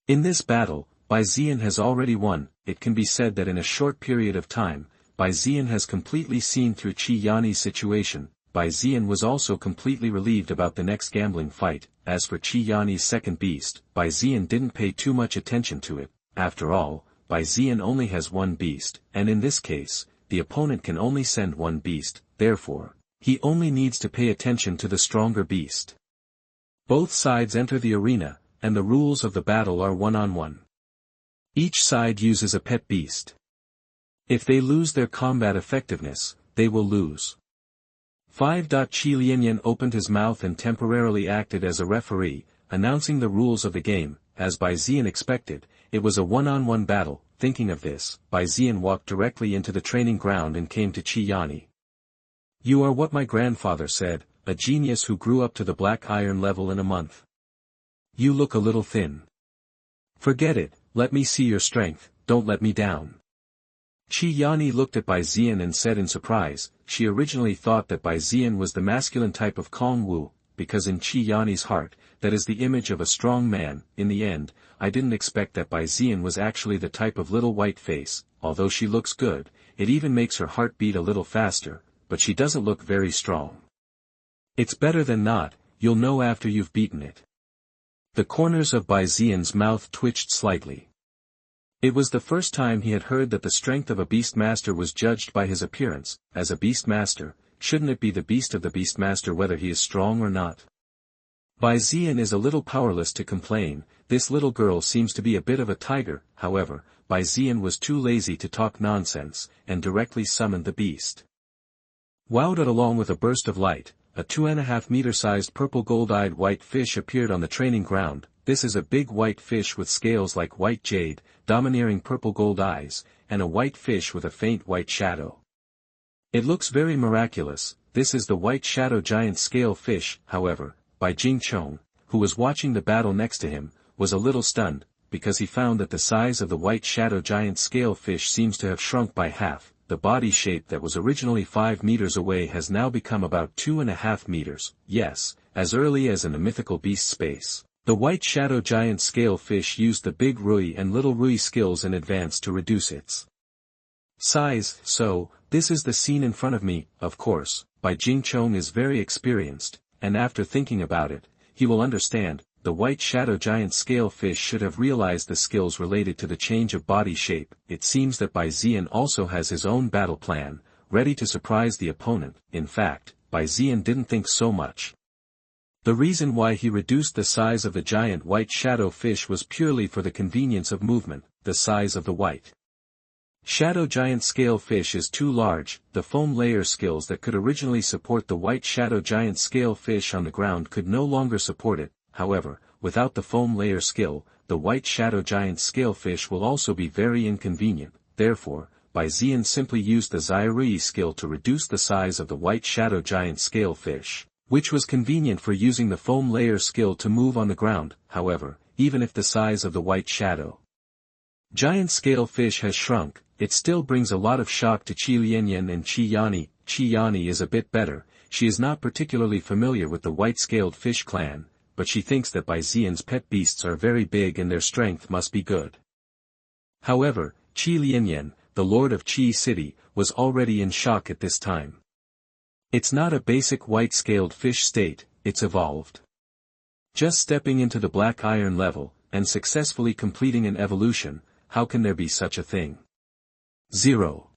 In this battle, Bai Zian has already won. It can be said that in a short period of time, Bai Zian has completely seen through Chi Yanni's situation. Bai Zian was also completely relieved about the next gambling fight. As for Chi Yanni's second beast, Bai Zian didn't pay too much attention to it. After all, Bai Zian only has one beast, and in this case, the opponent can only send one beast. Therefore, he only needs to pay attention to the stronger beast. Both sides enter the arena, and the rules of the battle are one-on-one. Each side uses a pet beast. If they lose their combat effectiveness, they will lose. 5. Chi Yanni opened his mouth and temporarily acted as a referee, announcing the rules of the game. As Bai Zian expected, it was a one-on-one battle. Thinking of this, Bai Zian walked directly into the training ground and came to Chi Yanni. You are what my grandfather said, a genius who grew up to the black iron level in a month. You look a little thin. Forget it, let me see your strength, don't let me down. Chi Yanni looked at Bai Zian and said in surprise. She originally thought that Bai Zian was the masculine type of Qingyunlu, because in Chi Yanni's heart, that is the image of a strong man. In the end, I didn't expect that Bai Zian was actually the type of little white face. Although she looks good, it even makes her heart beat a little faster, but she doesn't look very strong. It's better than not, you'll know after you've beaten it. The corners of Bai Zian's mouth twitched slightly. It was the first time he had heard that the strength of a beastmaster was judged by his appearance. As a beastmaster, shouldn't it be the beast of the beastmaster whether he is strong or not? Bai Zian is a little powerless to complain. This little girl seems to be a bit of a tiger. However, Bai Zian was too lazy to talk nonsense, and directly summoned the beast. Wowed along with a burst of light, a 2.5-meter-sized purple gold-eyed white fish appeared on the training ground. This is a big white fish with scales like white jade, domineering purple gold eyes, and a white fish with a faint white shadow. It looks very miraculous. This is the white shadow giant scale fish. However, Bai Jingchong, who was watching the battle next to him, was a little stunned, because he found that the size of the white shadow giant scale fish seems to have shrunk by half. The body shape that was originally 5 meters away has now become about 2.5 meters, yes, as early as in the mythical beast space. The white shadow giant scale fish used the big Rui and little Rui skills in advance to reduce its size. So, this is the scene in front of me, of course. Bai Zian is very experienced, and after thinking about it, he will understand. The white shadow giant scale fish should have realized the skills related to the change of body shape. It seems that Bai Zian also has his own battle plan, ready to surprise the opponent. In fact, Bai Zian didn't think so much. The reason why he reduced the size of the giant white shadow fish was purely for the convenience of movement. The size of the white shadow giant scale fish is too large. The foam layer skills that could originally support the white shadow giant scale fish on the ground could no longer support it. However, without the foam layer skill, the white shadow giant scalefish will also be very inconvenient. Therefore, Bai Zian simply used the Zairui skill to reduce the size of the white shadow giant scalefish, which was convenient for using the foam layer skill to move on the ground. However, even if the size of the white shadow giant scalefish has shrunk, it still brings a lot of shock to Chi Yanni and Chi Yanni. Chi Yanni is a bit better. She is not particularly familiar with the white-scaled fish clan, but she thinks that Bai Zian's pet beasts are very big and their strength must be good. However, Chi Yanni, the lord of Chi City, was already in shock at this time. It's not a basic white-scaled fish state, it's evolved. Just stepping into the black iron level, and successfully completing an evolution, how can there be such a thing? 0.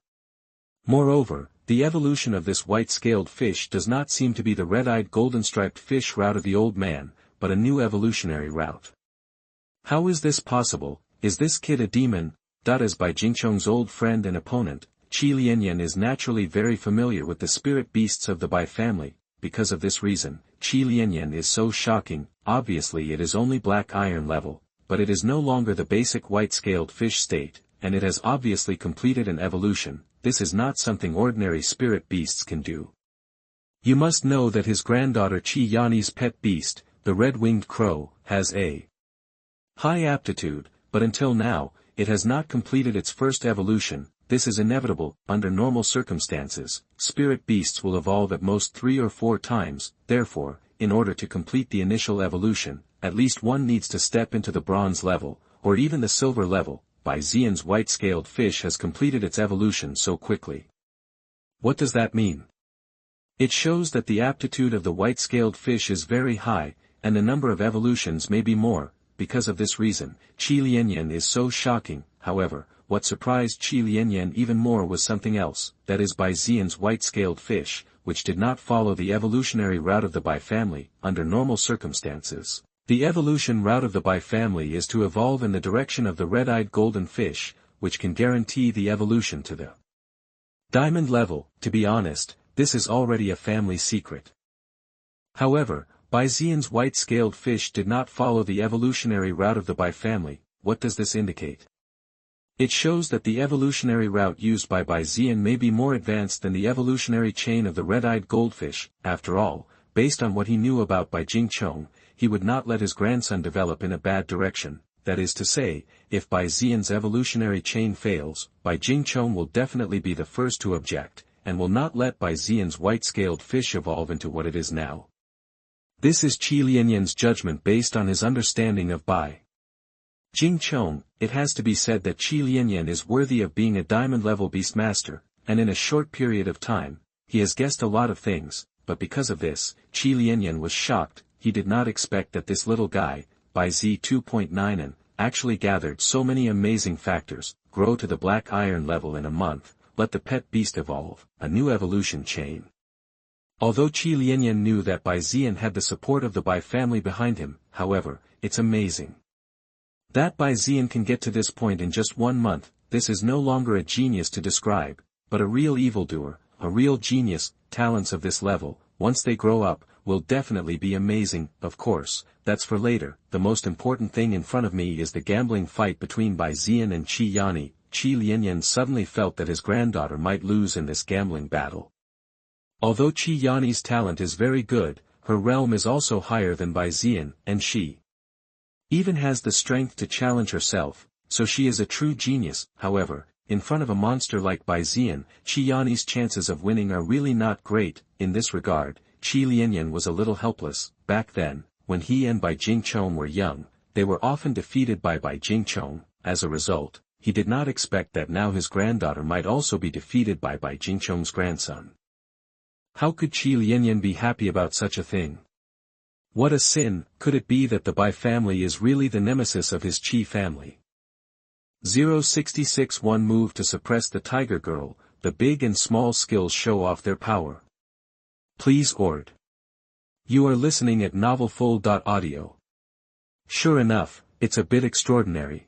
Moreover, the evolution of this white-scaled fish does not seem to be the red-eyed golden-striped fish route of the old man, but a new evolutionary route. How is this possible? Is this kid a demon? As Bai Zian's old friend and opponent, Chi Yanni is naturally very familiar with the spirit beasts of the Bai family. Because of this reason, Chi Yanni is so shocking. Obviously it is only black iron level, but it is no longer the basic white-scaled fish state, and it has obviously completed an evolution. This is not something ordinary spirit beasts can do. You must know that his granddaughter Chi Yanni's pet beast, the red-winged crow, has a high aptitude, but until now, it has not completed its first evolution. This is inevitable. Under normal circumstances, spirit beasts will evolve at most 3 or 4 times. Therefore, in order to complete the initial evolution, at least one needs to step into the bronze level, or even the silver level. Bai Zian's white-scaled fish has completed its evolution so quickly. What does that mean? It shows that the aptitude of the white-scaled fish is very high, and the number of evolutions may be more. Because of this reason, Chi Yanni is so shocking. However, what surprised Chi Yanni even more was something else, that is Bai Zian's white-scaled fish, which did not follow the evolutionary route of the Bai family. Under normal circumstances, the evolution route of the Bai family is to evolve in the direction of the red-eyed golden fish, which can guarantee the evolution to the diamond level. To be honest, this is already a family secret. However, Bai Zian's white-scaled fish did not follow the evolutionary route of the Bai family. What does this indicate? It shows that the evolutionary route used by Bai Zian may be more advanced than the evolutionary chain of the red-eyed goldfish. After all, based on what he knew about Bai Zian, he would not let his grandson develop in a bad direction. That is to say, if Bai Zian's evolutionary chain fails, Bai Zian will definitely be the first to object, and will not let Bai Zian's white-scaled fish evolve into what it is now. This is Chi Yanni's judgment based on his understanding of Bai Zian. It has to be said that Chi Yanni is worthy of being a diamond-level beastmaster, and in a short period of time, he has guessed a lot of things, but because of this, Chi Yanni was shocked. He did not expect that this little guy, Bai Z 2.9 actually gathered so many amazing factors, grow to the black iron level in a month, let the pet beast evolve, a new evolution chain. Although Chi Yanni knew that Bai Zian had the support of the Bai family behind him, however, it's amazing that Bai Zian can get to this point in just 1 month. This is no longer a genius to describe, but a real evildoer, a real genius. Talents of this level, once they grow up, will definitely be amazing. Of course, that's for later. The most important thing in front of me is the gambling fight between Bai Zian and Chi Yanni. Chi Yanni suddenly felt that his granddaughter might lose in this gambling battle. Although Chi Yanni's talent is very good, her realm is also higher than Bai Zian, and she Even has the strength to challenge herself, so she is a true genius. However, in front of a monster like Bai Zian, Chi Yanni's chances of winning are really not great. In this regard, Chi Yanni was a little helpless. Back then, when he and Bai Jingchong were young, they were often defeated by Bai Jingchong. As a result, he did not expect that now his granddaughter might also be defeated by Bai Jingchong's grandson. How could Chi Yanni be happy about such a thing? What a sin! Could it be that the Bai family is really the nemesis of his Chi family? 066 1 Move to suppress the tiger girl. The big and small skills show off their power. Please orde. You are listening at novelfull.audio. Sure enough, it's a bit extraordinary.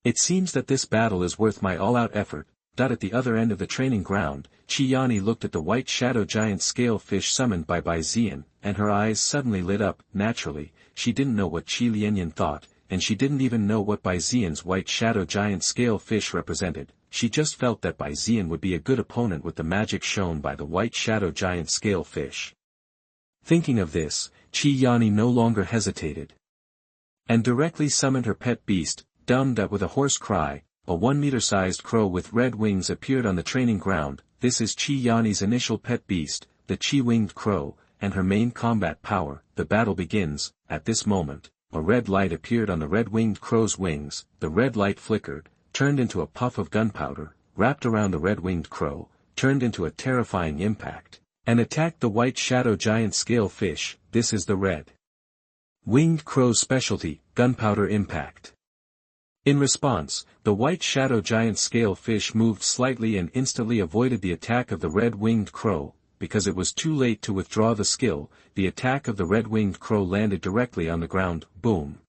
It seems that this battle is worth my all-out effort. At the other end of the training ground, Chi Yanni looked at the white shadow giant scale fish summoned by Bai Zian, and her eyes suddenly lit up. Naturally, she didn't know what Chi Yanni thought, and she didn't even know what Bai Zian's white shadow giant scale fish represented. She just felt that Bai Zian would be a good opponent with the magic shown by the white shadow giant scale fish. Thinking of this, Chi Yanni no longer hesitated, and directly summoned her pet beast. That with a hoarse cry, a 1-meter-sized crow with red wings appeared on the training ground. This is Chi Yanni's initial pet beast, the Chi-winged crow, and her main combat power. The battle begins. At this moment, a red light appeared on the red-winged crow's wings. The red light flickered, turned into a puff of gunpowder, wrapped around the red-winged crow, turned into a terrifying impact, and attacked the white shadow giant scale fish. This is the red-winged crow's specialty, gunpowder impact. In response, the white shadow giant scale fish moved slightly and instantly avoided the attack of the red-winged crow. Because it was too late to withdraw the skill, the attack of the red-winged crow landed directly on the ground. Boom!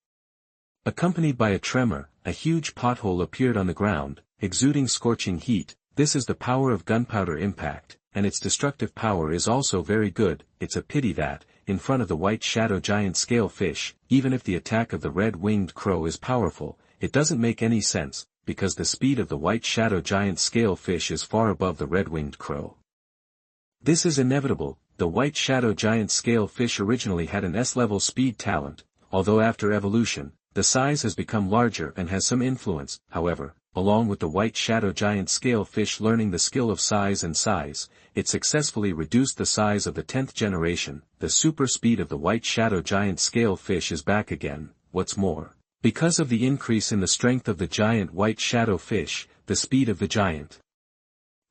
Accompanied by a tremor, a huge pothole appeared on the ground, exuding scorching heat. This is the power of gunpowder impact, and its destructive power is also very good. It's a pity that, in front of the white shadow giant scale fish, even if the attack of the red-winged crow is powerful, it doesn't make any sense, because the speed of the white shadow giant scale fish is far above the red-winged crow. This is inevitable. The white shadow giant scale fish originally had an S-level speed talent, although after evolution, the size has become larger and has some influence. However, along with the white shadow giant scale fish learning the skill of size and size, it successfully reduced the size of the 10th generation. The super speed of the white shadow giant scale fish is back again. What's more, because of the increase in the strength of the giant white shadow fish, the speed of the giant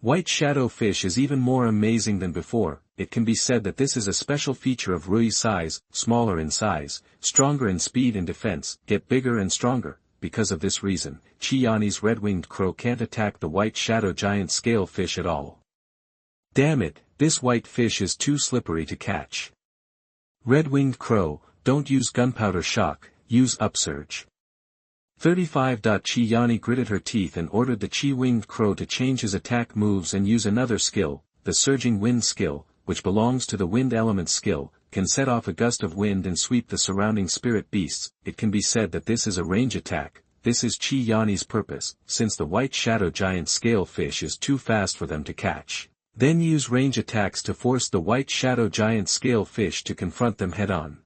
white shadow fish is even more amazing than before. It can be said that this is a special feature of Rui's size, smaller in size, stronger in speed and defense, get bigger and stronger. Because of this reason, Chi Yanni's red-winged crow can't attack the white shadow giant scale fish at all. Damn it, this white fish is too slippery to catch. Red-winged crow, don't use gunpowder shock, use upsurge. 35. Chi Yanni gritted her teeth and ordered the Chi-winged crow to change his attack moves and use another skill. The surging wind skill, which belongs to the wind element skill, can set off a gust of wind and sweep the surrounding spirit beasts. It can be said that this is a range attack. This is Chi Yanni's purpose, since the white shadow giant scale fish is too fast for them to catch. Then use range attacks to force the white shadow giant scale fish to confront them head-on.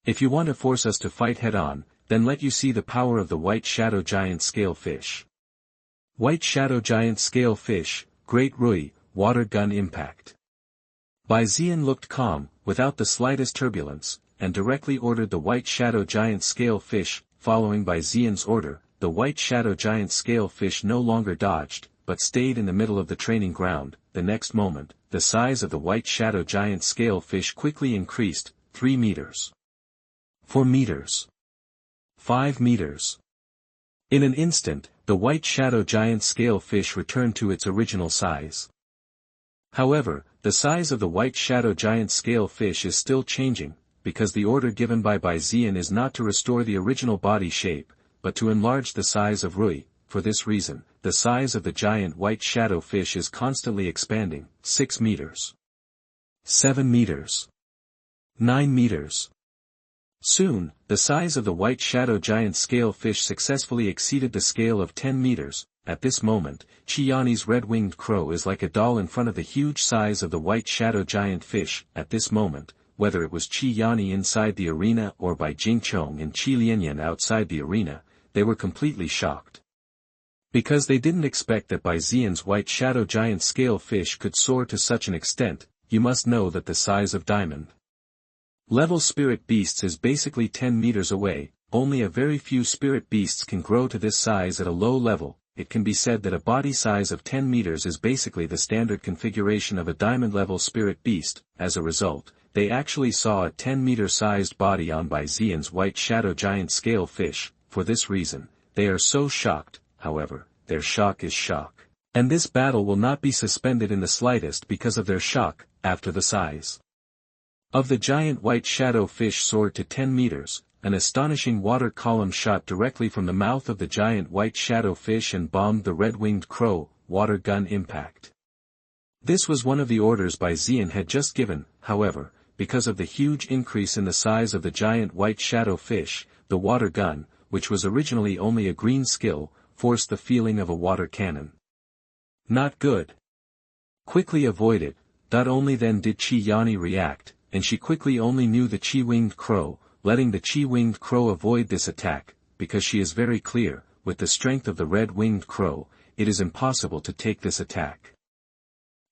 If you want to force us to fight head-on, then let you see the power of the white shadow giant scale fish. White shadow giant scale fish, Great Rui, water gun impact. Bai Zian looked calm, without the slightest turbulence, and directly ordered the white shadow giant scale fish. Following Bai Zian's order, the white shadow giant scale fish no longer dodged, but stayed in the middle of the training ground. The next moment, the size of the white shadow giant scale fish quickly increased. 3 meters. 4 meters. 5 meters. In an instant, the white shadow giant scale fish returned to its original size. However, the size of the white shadow giant scale fish is still changing, because the order given by Bai Zian is not to restore the original body shape, but to enlarge the size of Rui. For this reason, the size of the giant white shadow fish is constantly expanding. 6 meters. 7 meters. 9 meters. Soon, the size of the white shadow giant scale fish successfully exceeded the scale of 10 meters. At this moment, Chi Yanni's red-winged crow is like a doll in front of the huge size of the white shadow giant fish. At this moment, whether it was Chi Yanni inside the arena or Bai Zian and Chi Yanni outside the arena, they were completely shocked. Because they didn't expect that Bai Zian's white shadow giant scale fish could soar to such an extent. You must know that the size of diamond level spirit beasts is basically 10 meters away. Only a very few spirit beasts can grow to this size at a low level. It can be said that a body size of 10 meters is basically the standard configuration of a diamond-level spirit beast. As a result, they actually saw a 10-meter sized body on Bai Zian's white shadow giant scale fish. For this reason, they are so shocked. However, their shock is shock. And this battle will not be suspended in the slightest because of their shock. After the size of the giant white shadow fish soared to 10 meters, an astonishing water column shot directly from the mouth of the giant white shadow fish and bombed the red-winged crow. Water gun impact. This was one of the orders Bai Zian had just given. However, because of the huge increase in the size of the giant white shadow fish, the water gun, which was originally only a green skill, forced the feeling of a water cannon. Not good. Quickly avoided. Not only then did Chi Yanni react, and she quickly only knew the Chi-winged crow, letting the Chi-winged crow avoid this attack, because she is very clear, with the strength of the red-winged crow, it is impossible to take this attack.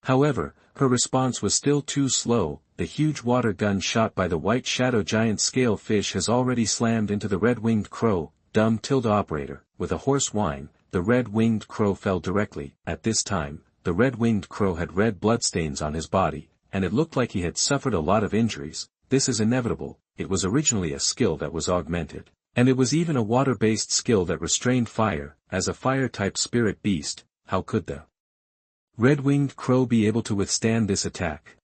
However, her response was still too slow. The huge water gun shot by the white shadow giant scale fish has already slammed into the red-winged crow. Dumb tilde operator. With a hoarse whine, the red-winged crow fell directly. At this time, the red-winged crow had red bloodstains on his body, and it looked like he had suffered a lot of injuries. This is inevitable. It was originally a skill that was augmented, and it was even a water-based skill that restrained fire. As a fire-type spirit beast, how could the red-winged crow be able to withstand this attack?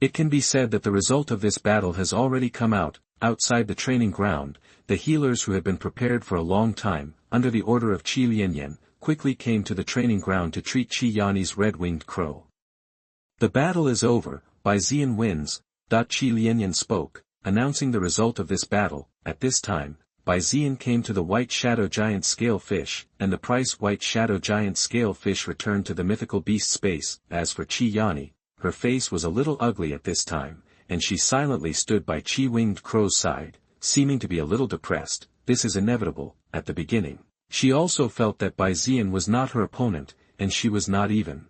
It can be said that the result of this battle has already come out. Outside the training ground, the healers who had been prepared for a long time, under the order of Chi Yanni, quickly came to the training ground to treat Chi Yanni's red-winged crow. The battle is over. Bai Zian wins. Chi Yanni spoke, announcing the result of this battle. At this time, Bai Zian came to the white shadow giant scale fish, and the price white shadow giant scale fish returned to the mythical beast space. As for Chi Yanni, her face was a little ugly at this time, and she silently stood by Chi-winged crow's side, seeming to be a little depressed. This is inevitable. At the beginning, she also felt that Bai Zian was not her opponent, and she was not even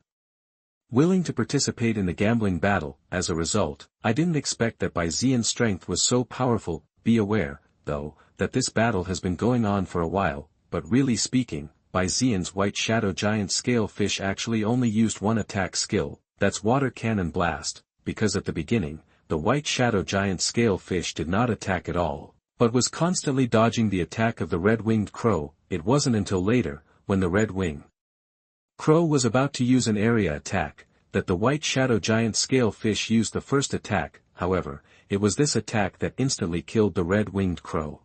willing to participate in the gambling battle. As a result, I didn't expect that Bai Zian's strength was so powerful. Be aware, though, that this battle has been going on for a while, but really speaking, Bai Zian's white shadow giant scale fish actually only used one attack skill, that's water cannon blast, because at the beginning, the white shadow giant scale fish did not attack at all, but was constantly dodging the attack of the red-winged crow. It wasn't until later, when the red-winged crow was about to use an area attack, that the white shadow giant scale fish used the first attack. However, it was this attack that instantly killed the red-winged crow.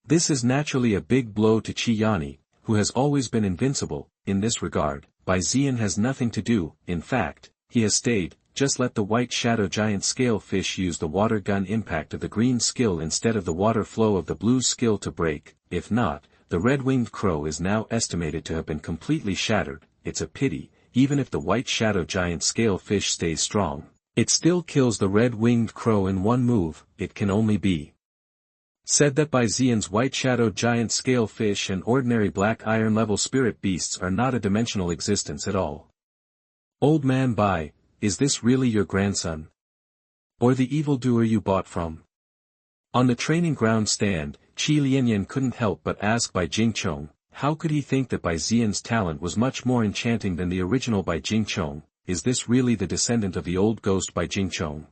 This is naturally a big blow to Chi Yanni, who has always been invincible. In this regard, Bai Zian has nothing to do. In fact, he has stayed. Just let the white shadow giant scale fish use the water gun impact of the green skill instead of the water flow of the blue skill to break. If not, the red-winged crow is now estimated to have been completely shattered. It's a pity. Even if the white shadow giant scale fish stays strong, it still kills the red-winged crow in one move. It can only be said that Bai Zian's white shadow giant scale fish and ordinary black iron level spirit beasts are not a dimensional existence at all. Old man Bai, is this really your grandson? Or the evildoer you bought from? On the training ground stand, Chi Yanni couldn't help but ask Bai Zian, how could he think that Bai Zian's talent was much more enchanting than the original Bai Zian? Is this really the descendant of the old ghost Bai Zian?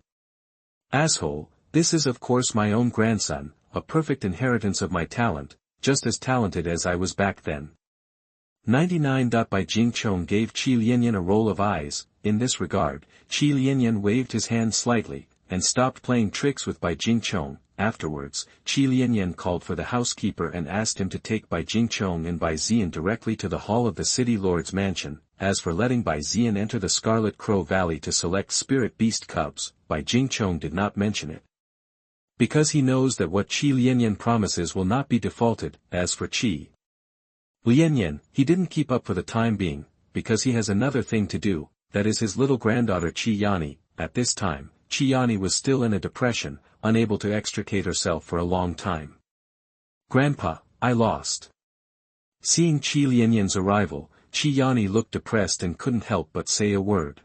Asshole, this is of course my own grandson, a perfect inheritance of my talent, just as talented as I was back then. 99. Bai Zian gave Chi Yanni a roll of eyes. In this regard, Chi Yanni waved his hand slightly, and stopped playing tricks with Bai Zian. Afterwards, Chi Yanni called for the housekeeper and asked him to take Bai Zian and Bai Zian directly to the hall of the city lord's mansion. As for letting Bai Zian enter the Scarlet Crow Valley to select spirit beast cubs, Bai Zian did not mention it, because he knows that what Chi Yanni promises will not be defaulted. As for Chi Yanni, he didn't keep up for the time being, because he has another thing to do, that is his little granddaughter Chi Yanni. At this time, Chi Yanni was still in a depression, unable to extricate herself for a long time. "Grandpa, I lost." Seeing Chi Yanni's arrival, Chi Yanni looked depressed and couldn't help but say a word.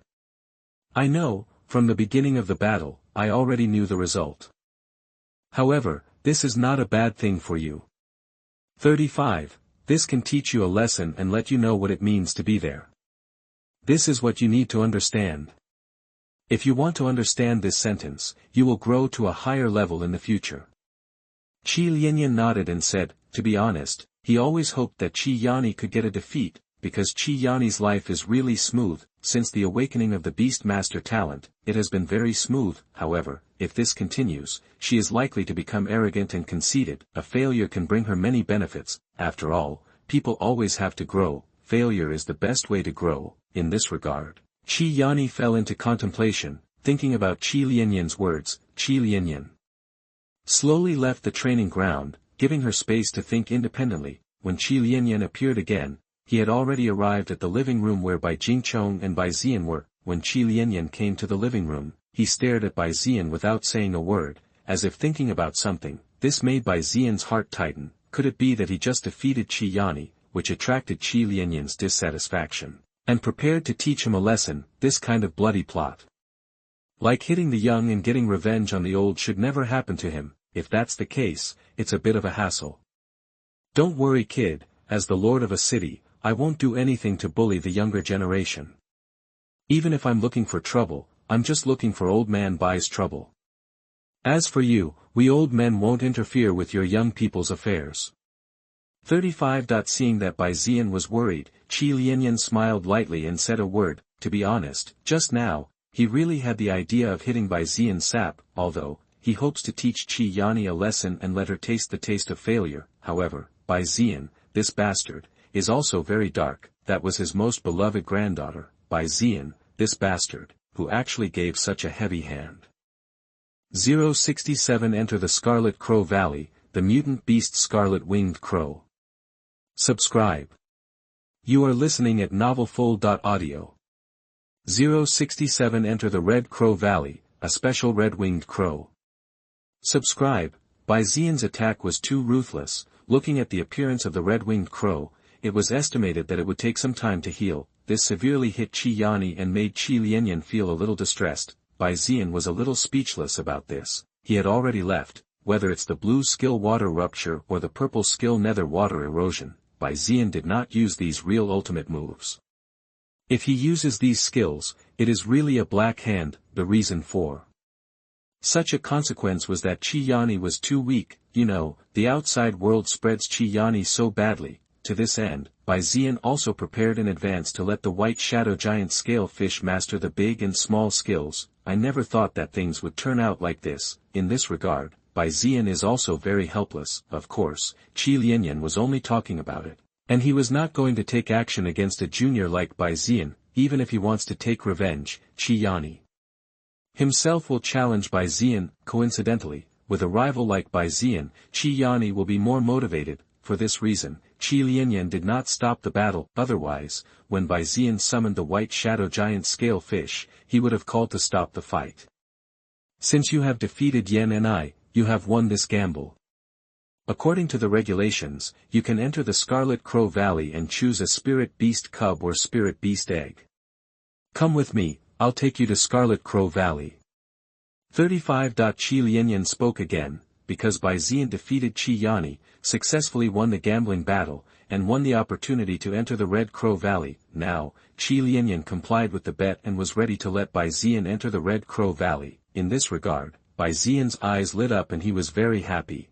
"I know, from the beginning of the battle, I already knew the result. However, this is not a bad thing for you. 35. This can teach you a lesson and let you know what it means to be there. This is what you need to understand. If you want to understand this sentence, you will grow to a higher level in the future." Chi Yanni nodded and said, to be honest, he always hoped that Chi Yanni could get a defeat, because Chi Yanni's life is really smooth. Since the awakening of the Beast Master talent, it has been very smooth. However, if this continues, she is likely to become arrogant and conceited. A failure can bring her many benefits. After all, people always have to grow. Failure is the best way to grow. In this regard, Chi Yanni fell into contemplation, thinking about Chi Yanni's words. Chi Yanni slowly left the training ground, giving her space to think independently. When Chi Yanni appeared again, he had already arrived at the living room where Bai Jingchong and Bai Zian were. When Chi Yanni came to the living room, he stared at Bai Zian without saying a word, as if thinking about something. This made Bai Zian's heart tighten. Could it be that he just defeated Chi Yanni, which attracted Chi Yanni's dissatisfaction, and prepared to teach him a lesson? This kind of bloody plot, like hitting the young and getting revenge on the old, should never happen to him. If that's the case, it's a bit of a hassle. "Don't worry, kid, as the lord of a city, I won't do anything to bully the younger generation. Even if I'm looking for trouble, I'm just looking for old man Bai's trouble. As for you, we old men won't interfere with your young people's affairs." 35. Seeing that Bai Zian was worried, Chi Yanni smiled lightly and said a word. To be honest, just now, he really had the idea of hitting Bai Zian's sap, although, he hopes to teach Chi Yanni a lesson and let her taste the taste of failure. However, Bai Zian, this bastard, is also very dark. That was his most beloved granddaughter, Bai Zian, this bastard, who actually gave such a heavy hand. 067. Enter the Scarlet Crow Valley, the mutant beast Scarlet-Winged Crow. Subscribe. You are listening at novelfull.audio. 067. Enter the Red Crow Valley, a special red-winged crow. Subscribe. Bai Zian's attack was too ruthless. Looking at the appearance of the red-winged crow, it was estimated that it would take some time to heal. This severely hit Chi Yanni and made Chi Yanni feel a little distressed. Bai Zian was a little speechless about this. He had already left. Whether it's the blue skill water rupture or the purple skill nether water erosion, Bai Zian did not use these real ultimate moves. If he uses these skills, it is really a black hand. The reason for such a consequence was that Chi Yanni was too weak. The outside world spreads Chi Yanni so badly. To this end, Bai Zian also prepared in advance to let the white shadow giant scale fish master the big and small skills. I never thought that things would turn out like this. In this regard, Bai Zian is also very helpless. Of course, Chi Yanni was only talking about it, and he was not going to take action against a junior like Bai Zian. Even if he wants to take revenge, Chi Yanni himself will challenge Bai Zian. Coincidentally, with a rival like Bai Zian, Chi Yanni will be more motivated. For this reason, Chi Yanni did not stop the battle. Otherwise, when Bai Zian summoned the white shadow giant scale fish, he would have called to stop the fight. Since you have defeated Yan and I, you have won this gamble. According to the regulations, you can enter the Scarlet Crow Valley and choose a spirit beast cub or spirit beast egg. Come with me, I'll take you to Scarlet Crow Valley. 35. Chi Yanni spoke again, because Bai Zian defeated Chi Yanni, successfully won the gambling battle, and won the opportunity to enter the Red Crow Valley. Now, Chi Yanni complied with the bet and was ready to let Bai Zian enter the Red Crow Valley. In this regard, Bai Zian's eyes lit up and he was very happy.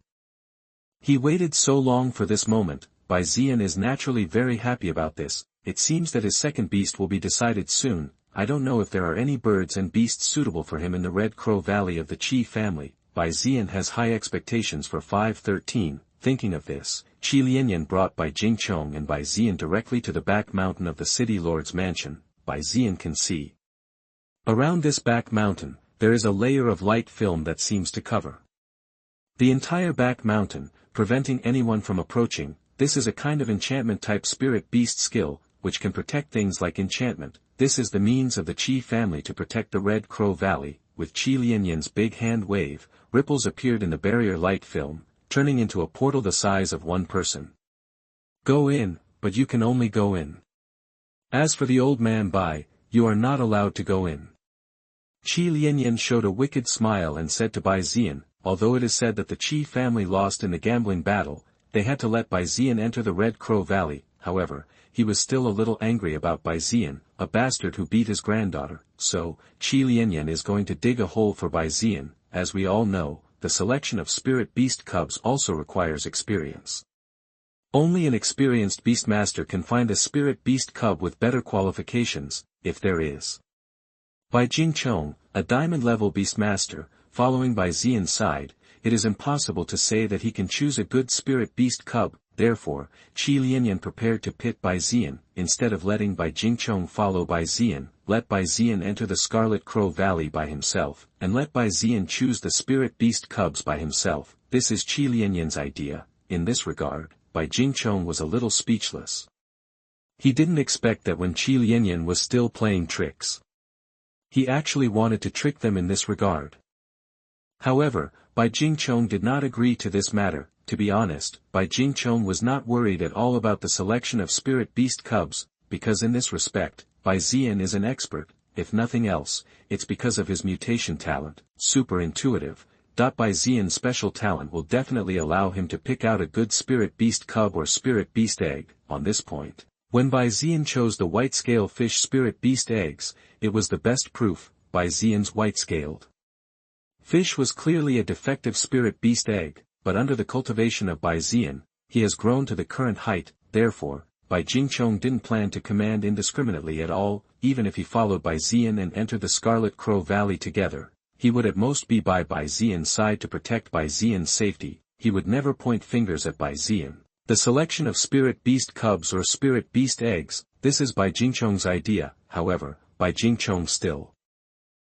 He waited so long for this moment. Bai Zian is naturally very happy about this. It seems that his second beast will be decided soon. I don't know if there are any birds and beasts suitable for him in the Red Crow Valley of the Chi family. Bai Zian has high expectations for 513. Thinking of this, Chi Yanni brought Bai Jingchong and Bai Zian directly to the back mountain of the city lord's mansion. Bai Zian can see. Around this back mountain, there is a layer of light film that seems to cover the entire back mountain, preventing anyone from approaching. This is a kind of enchantment-type spirit beast skill, which can protect things like enchantment. This is the means of the Chi family to protect the Red Crow Valley. with Chi Yanni's big hand wave, ripples appeared in the barrier light film, turning into a portal the size of one person. Go in, but you can only go in. As for the old man Bai, you are not allowed to go in. Chi Yanni showed a wicked smile and said to Bai Zian, although it is said that the Chi family lost in the gambling battle, they had to let Bai Zian enter the Red Crow Valley. However, he was still a little angry about Bai Zian, a bastard who beat his granddaughter, so, Chi Yanni is going to dig a hole for Bai Zian. As we all know, the selection of spirit beast cubs also requires experience. Only an experienced beastmaster can find a spirit beast cub with better qualifications, if there is. By Jingchong, a diamond-level beastmaster, following Bai Zian's side, it is impossible to say that he can choose a good spirit beast cub. Therefore, Chi Yanni prepared to pit Bai Zian. Instead of letting Bai Jingchong follow Bai Zian, let Bai Zian enter the Scarlet Crow Valley by himself, and let Bai Zian choose the spirit beast cubs by himself. This is Chi Yanni's idea. In this regard, Bai Jingchong was a little speechless. He didn't expect that when Chi Yanni was still playing tricks. He actually wanted to trick them in this regard. However, Bai Jingchong did not agree to this matter. To be honest, Bai Jingchong was not worried at all about the selection of spirit beast cubs, because in this respect, Bai Zian is an expert. If nothing else, it's because of his mutation talent, super intuitive. Bai Zian's special talent will definitely allow him to pick out a good spirit beast cub or spirit beast egg. On this point, when Bai Zian chose the white scale fish spirit beast eggs, it was the best proof. Bai Zian's white-scaled fish was clearly a defective spirit beast egg, but under the cultivation of Bai Zian, he has grown to the current height. Therefore, Bai Jingchong didn't plan to command indiscriminately at all. Even if he followed Bai Zian and entered the Scarlet Crow Valley together, he would at most be by Bai Zian's side to protect Bai Zian's safety. He would never point fingers at Bai Zian. The selection of spirit beast cubs or spirit beast eggs, this is Bai Jingchong's idea. However, Bai Jingchong still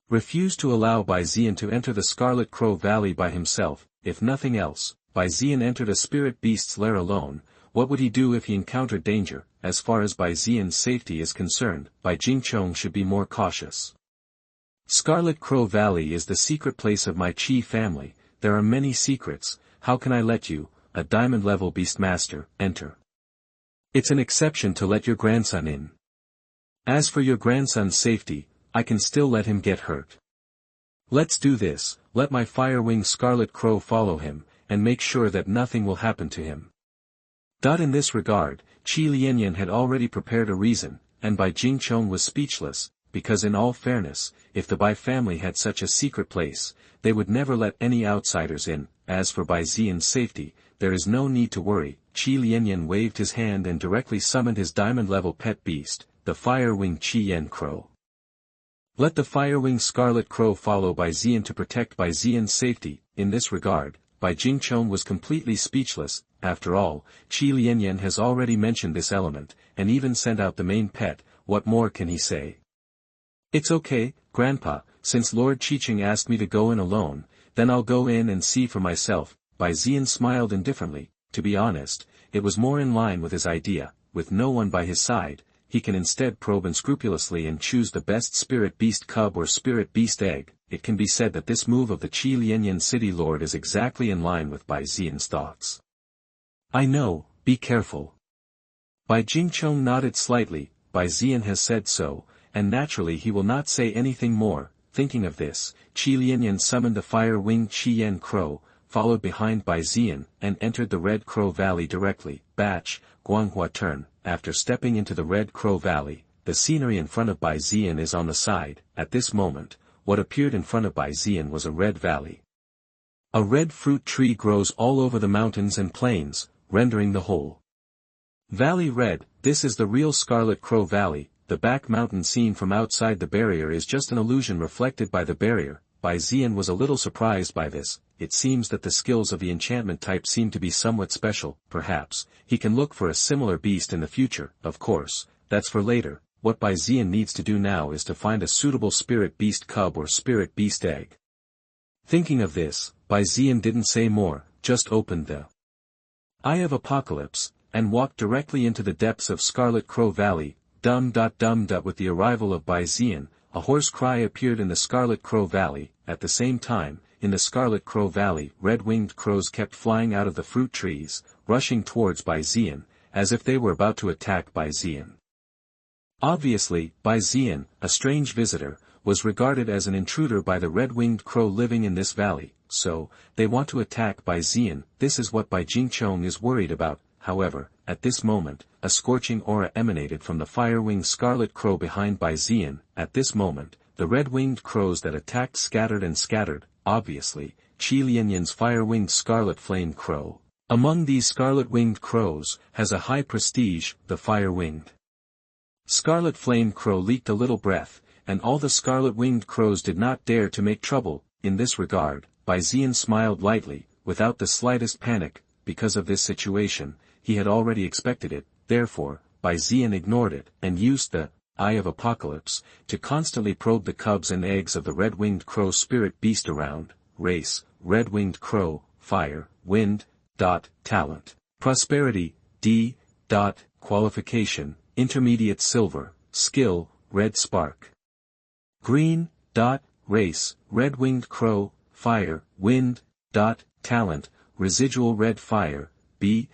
refused to allow Bai Zian to enter the Scarlet Crow Valley by himself. If nothing else, Bai Zian entered a spirit beast's lair alone. What would he do if he encountered danger? As far as Bai Zian's safety is concerned, Bai Jingchong should be more cautious. Scarlet Crow Valley is the secret place of my Chi family. There are many secrets. How can I let you, a diamond-level beastmaster, enter? It's an exception to let your grandson in. As for your grandson's safety, I can still let him get hurt. Let's do this. Let my fire-winged Scarlet Crow follow him, and make sure that nothing will happen to him. In this regard, Chi Yanni had already prepared a reason, and Bai Jingchong was speechless, because in all fairness, if the Bai family had such a secret place, they would never let any outsiders in. As for Bai Zian's safety, there is no need to worry. Chi Yanni waved his hand and directly summoned his diamond-level pet beast, the fire-winged Chi Yan Crow. Let the fire-winged Scarlet Crow follow Bai Zian to protect Bai Zian's safety. In this regard, Bai Jingchong was completely speechless. After all, Chi Yanni has already mentioned this element, and even sent out the main pet. What more can he say? It's okay, Grandpa, since Lord Qiqing asked me to go in alone, then I'll go in and see for myself. Bai Zian smiled indifferently. To be honest, it was more in line with his idea. With no one by his side, he can instead probe unscrupulously and choose the best spirit beast cub or spirit beast egg. It can be said that this move of the Chi Yanni city lord is exactly in line with Bai Zian's thoughts. I know, be careful. Bai Jingchong nodded slightly. Bai Zian has said so, and naturally he will not say anything more. Thinking of this, Chi Yanni summoned the fire-winged Chi Yan Crow, followed behind Bai Zian, and entered the Red Crow Valley directly. Batch, Guanghua turn. After stepping into the Red Crow Valley, the scenery in front of Bai Zian is on the side. At this moment, what appeared in front of Bai Zian was a red valley. A red fruit tree grows all over the mountains and plains, rendering the whole valley red. This is the real Scarlet Crow Valley. The back mountain seen from outside the barrier is just an illusion reflected by the barrier. Bai Zian was a little surprised by this. It seems that the skills of the enchantment type seem to be somewhat special. Perhaps, he can look for a similar beast in the future. Of course, that's for later. What Bai Zian needs to do now is to find a suitable spirit beast cub or spirit beast egg. Thinking of this, Bai Zian didn't say more, just opened the Eye of Apocalypse, and walked directly into the depths of Scarlet Crow Valley. With the arrival of Bai Zian, a hoarse cry appeared in the Scarlet Crow Valley. At the same time, in the Scarlet Crow Valley, red-winged crows kept flying out of the fruit trees, rushing towards Bai Zian, as if they were about to attack Bai Zian. Obviously, Bai Zian, a strange visitor, was regarded as an intruder by the red-winged crow living in this valley, so, they want to attack Bai Zian. This is what Bai Jingchong is worried about. However, at this moment, a scorching aura emanated from the fire-winged scarlet crow behind Bai Zian. At this moment, the red-winged crows that attacked scattered, obviously, Chi Yanni's fire-winged scarlet flame crow. Among these scarlet-winged crows, has a high prestige, the fire-winged scarlet flame crow leaked a little breath, and all the scarlet-winged crows did not dare to make trouble. In this regard, Bai Zian smiled lightly, without the slightest panic. Because of this situation, he had already expected it. Therefore, Bai Zian ignored it, and used the Eye of Apocalypse, to constantly probe the cubs and eggs of the red-winged crow spirit beast around. Race, red-winged crow, fire, wind, talent, prosperity, D. Qualification, intermediate silver, skill, red spark. Green, race, red-winged crow, fire, wind, talent, residual red fire, B.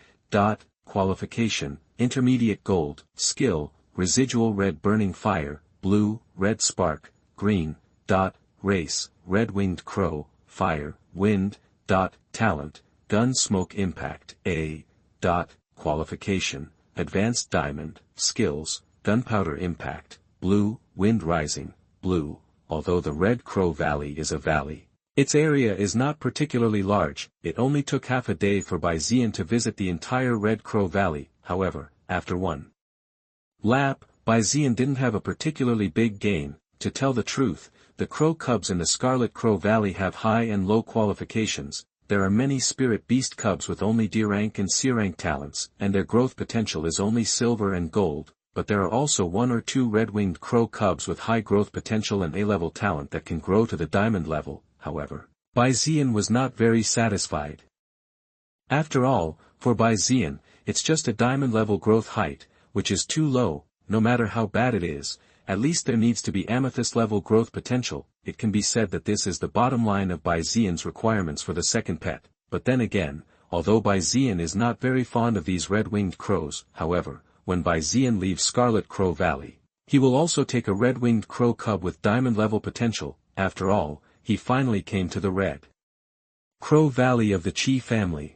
Qualification, intermediate gold, skill, residual red burning fire, blue, red spark, green, race, red-winged crow, fire, wind, talent, gun smoke impact, A. Qualification, advanced diamond, skills, gunpowder impact, blue, wind rising, blue. Although the Red Crow Valley is a valley, its area is not particularly large. It only took half a day for Bai Zian to visit the entire Red Crow Valley. However, after one lap, Bai Zian didn't have a particularly big gain. To tell the truth, the crow cubs in the Scarlet Crow Valley have high and low qualifications. There are many spirit beast cubs with only D rank and C rank talents, and their growth potential is only silver and gold. But there are also one or two red-winged crow cubs with high growth potential and A-level talent that can grow to the diamond level. However, Bai Zian was not very satisfied. After all, for Bai Zian, it's just a diamond level growth height, which is too low. No matter how bad it is, at least there needs to be amethyst level growth potential. It can be said that this is the bottom line of Bai Zian's requirements for the second pet. But then again, although Bai Zian is not very fond of these red-winged crows, however, when Bai Zian leaves Scarlet Crow Valley, he will also take a red-winged crow cub with diamond-level potential. After all, he finally came to the Red Crow Valley of the Chi family.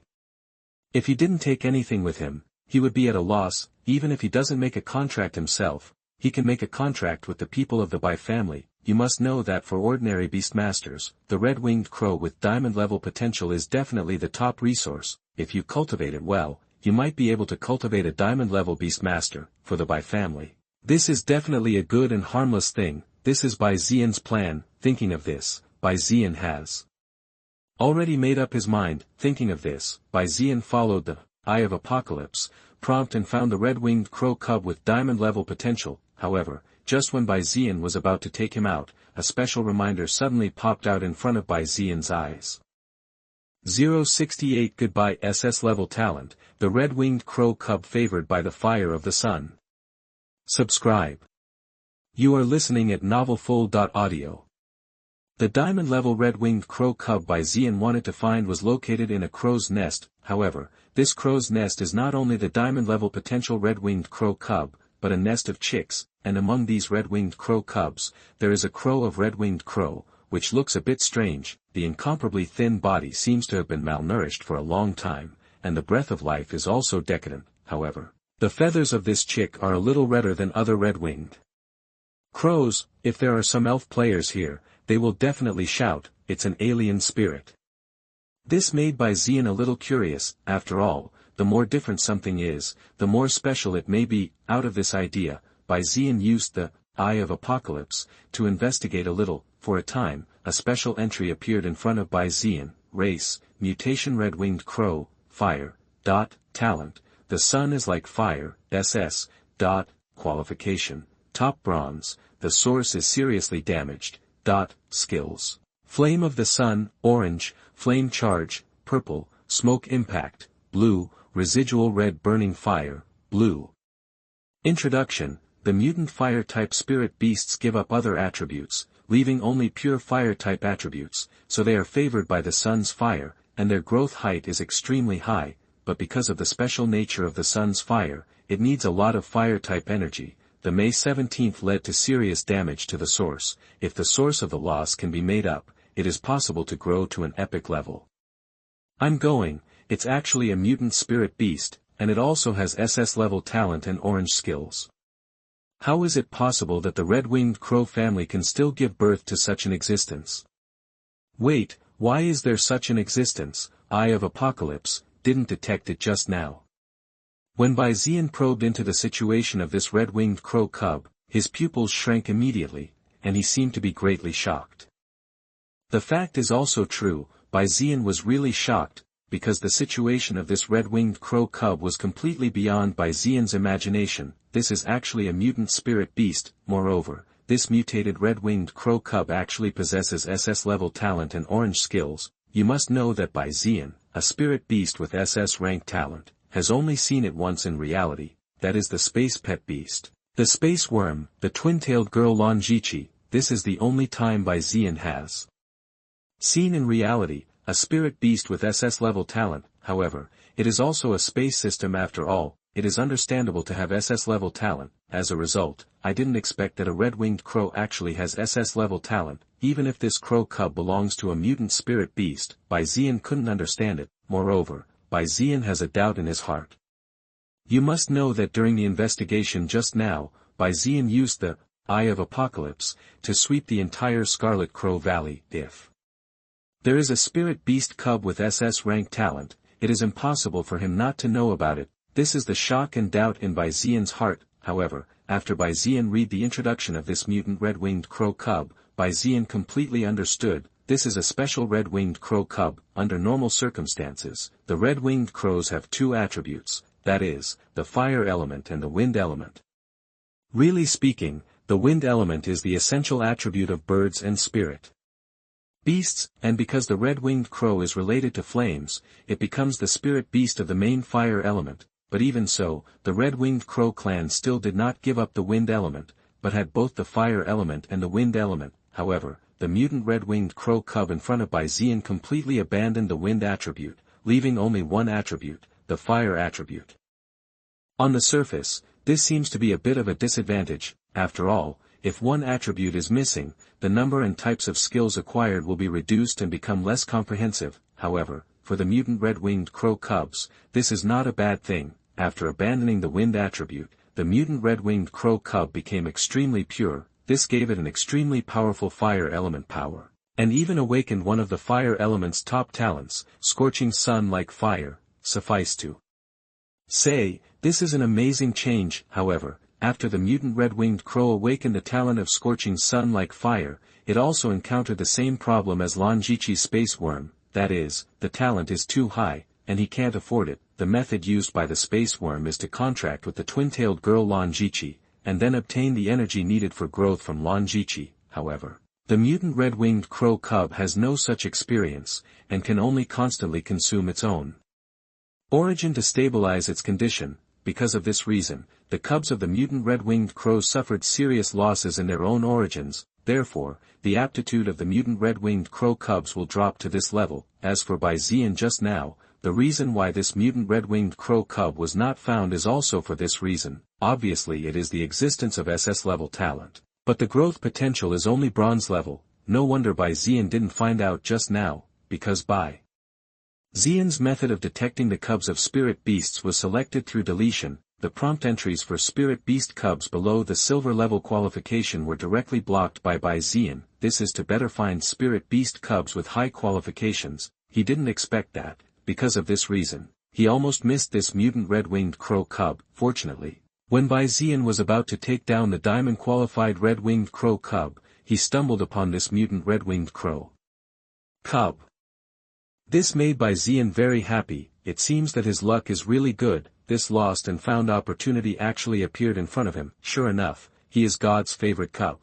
If he didn't take anything with him, he would be at a loss. Even if he doesn't make a contract himself, he can make a contract with the people of the Bai family. You must know that for ordinary beastmasters, the red-winged crow with diamond-level potential is definitely the top resource. If you cultivate it well, you might be able to cultivate a diamond-level beastmaster. For the Bai family, this is definitely a good and harmless thing. This is Bai Zian's plan. Thinking of this, Bai Zian has already made up his mind. Thinking of this, Bai Zian followed the Eye of Apocalypse prompt and found the red-winged crow cub with diamond-level potential. However, just when Bai Zian was about to take him out, a special reminder suddenly popped out in front of Bai Zian's eyes. 068 Goodbye SS level talent, the red-winged crow cub favored by the fire of the sun. Subscribe. You are listening at novelfull.audio. The diamond-level red-winged crow cub Bai Zian wanted to find was located in a crow's nest. However, this crow's nest is not only the diamond-level potential red-winged crow cub, but a nest of chicks, and among these red-winged crow cubs, there is a crow of red-winged crow, which looks a bit strange. The incomparably thin body seems to have been malnourished for a long time, and the breath of life is also decadent. However, the feathers of this chick are a little redder than other red-winged crows. If there are some elf players here, they will definitely shout, "It's an alien spirit." This made Bai Zian a little curious. After all, the more different something is, the more special it may be. Out of this idea, Bai Zian used the Eye of Apocalypse to investigate a little. For a time, a special entry appeared in front of Bai Zian. Race, mutation red-winged crow, fire, talent, the sun is like fire, SS, qualification, top bronze, the source is seriously damaged, skills, flame of the sun, orange, flame charge, purple, smoke impact, blue, residual red burning fire, blue. Introduction. the mutant fire-type spirit beasts give up other attributes, leaving only pure fire-type attributes, so they are favored by the sun's fire, and their growth height is extremely high, but because of the special nature of the sun's fire, it needs a lot of fire-type energy. The May 17th led to serious damage to the source. If the source of the loss can be made up, it is possible to grow to an epic level. I'm going, it's actually a mutant spirit beast, and it also has SS level talent and orange skills. How is it possible that the red-winged crow family can still give birth to such an existence? Wait, why is there such an existence? Eye of Apocalypse didn't detect it just now. When Bai Zian probed into the situation of this red-winged crow cub, his pupils shrank immediately, and he seemed to be greatly shocked. The fact is also true, Bai Zian was really shocked, because the situation of this red-winged crow cub was completely beyond Bai Zian's imagination. This is actually a mutant spirit beast. Moreover, this mutated red-winged crow cub actually possesses SS level talent and orange skills. You must know that Bai Zian, a spirit beast with SS rank talent, has only seen it once in reality, that is the space pet beast. The space worm, the twin-tailed girl Lan Zhiqi, this is the only time Bai Zian has seen in reality, a spirit beast with SS level talent. However, it is also a space system after all. It is understandable to have SS level talent. As a result, I didn't expect that a red-winged crow actually has SS level talent. Even if this crow cub belongs to a mutant spirit beast, Bai Zian couldn't understand it. Moreover, Bai Zian has a doubt in his heart. You must know that during the investigation just now, Bai Zian used the Eye of Apocalypse to sweep the entire Scarlet Crow Valley. If there is a spirit beast cub with SS rank talent, it is impossible for him not to know about it. This is the shock and doubt in Bai Zian's heart. However, after Bai Zian read the introduction of this mutant red-winged crow cub, Bai Zian completely understood. This is a special red-winged crow cub. Under normal circumstances, the red-winged crows have two attributes, that is, the fire element and the wind element. Really speaking, the wind element is the essential attribute of birds and spirit beasts, and because the red-winged crow is related to flames, it becomes the spirit beast of the main fire element. But even so, the red-winged crow clan still did not give up the wind element, but had both the fire element and the wind element. However, the mutant red-winged crow cub in front of Bai Zian completely abandoned the wind attribute, leaving only one attribute, the fire attribute. On the surface, this seems to be a bit of a disadvantage. After all, if one attribute is missing, the number and types of skills acquired will be reduced and become less comprehensive. However, for the mutant red-winged crow cubs, this is not a bad thing. After abandoning the wind attribute, the mutant red-winged crow cub became extremely pure. This gave it an extremely powerful fire element power, and even awakened one of the fire element's top talents, scorching sun like fire. Suffice to say, this is an amazing change. However, after the mutant red-winged crow awakened the talent of scorching sun like fire, it also encountered the same problem as Lan Zhiqi's space worm, that is, the talent is too high, and he can't afford it. The method used by the space worm is to contract with the twin-tailed girl Lan Zhiqi, and then obtain the energy needed for growth from Lan Zhiqi. However, the mutant red-winged crow cub has no such experience, and can only constantly consume its own origin to stabilize its condition. Because of this reason, the cubs of the mutant red-winged crows suffered serious losses in their own origins. Therefore, the aptitude of the mutant red-winged crow cubs will drop to this level. As for Bai Zian just now, the reason why this mutant red-winged crow cub was not found is also for this reason. Obviously it is the existence of SS level talent. But the growth potential is only bronze level. No wonder Bai Zian didn't find out just now, because Bai Zian's method of detecting the cubs of spirit beasts was selected through deletion. The prompt entries for spirit beast cubs below the silver level qualification were directly blocked by Bai Zian. This is to better find spirit beast cubs with high qualifications. He didn't expect that. Because of this reason, he almost missed this mutant red-winged crow cub. Fortunately, when Bai Zian was about to take down the diamond-qualified red-winged crow cub, he stumbled upon this mutant red-winged crow cub. This made Bai Zian very happy. It seems that his luck is really good. This lost and found opportunity actually appeared in front of him. Sure enough, he is God's favorite cub.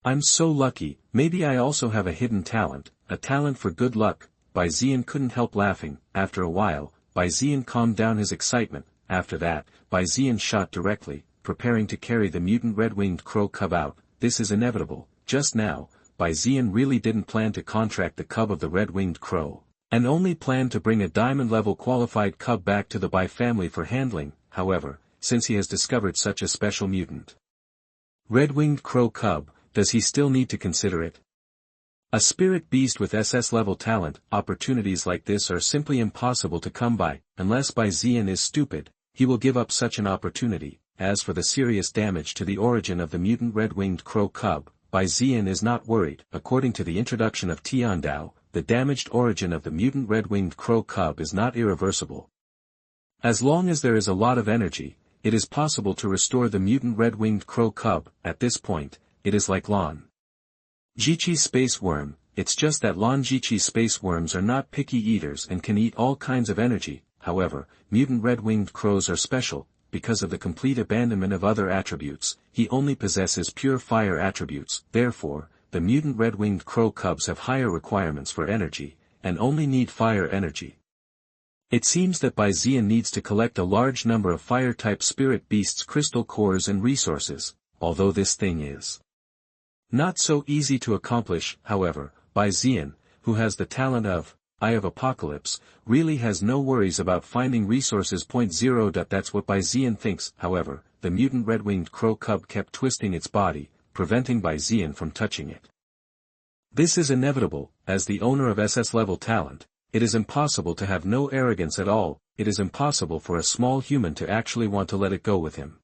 I'm so lucky. Maybe I also have a hidden talent, a talent for good luck. Bai Zian couldn't help laughing. After a while, Bai Zian calmed down his excitement. After that, Bai Zian shot directly, preparing to carry the mutant red-winged crow cub out. This is inevitable. Just now, Bai Zian really didn't plan to contract the cub of the red-winged crow, and only planned to bring a diamond-level qualified cub back to the Bai family for handling. However, since he has discovered such a special mutant red-winged crow cub, does he still need to consider it? A spirit beast with SS-level talent, opportunities like this are simply impossible to come by. Unless Bai Zian is stupid, he will give up such an opportunity. As for the serious damage to the origin of the mutant red-winged crow cub, Bai Zian is not worried. According to the introduction of Tiandao, the damaged origin of the mutant red-winged crow cub is not irreversible. As long as there is a lot of energy, it is possible to restore the mutant red-winged crow cub. At this point, it is like Lan Zhiqi space worm. It's just that Lan Zhiqi space worms are not picky eaters and can eat all kinds of energy. However, mutant red-winged crows are special. Because of the complete abandonment of other attributes, he only possesses pure fire attributes. Therefore, the mutant red-winged crow cubs have higher requirements for energy, and only need fire energy. It seems that Bai Zian needs to collect a large number of fire-type spirit beasts' crystal cores and resources, although this thing is not so easy to accomplish. However, Bai Zian, who has the talent of Eye of Apocalypse, really has no worries about finding resources. 0. That's what Bai Zian thinks. However, the mutant red-winged crow cub kept twisting its body, preventing Bai Zian from touching it. This is inevitable. As the owner of SS-level talent, it is impossible to have no arrogance at all. It is impossible for a small human to actually want to let it go with him.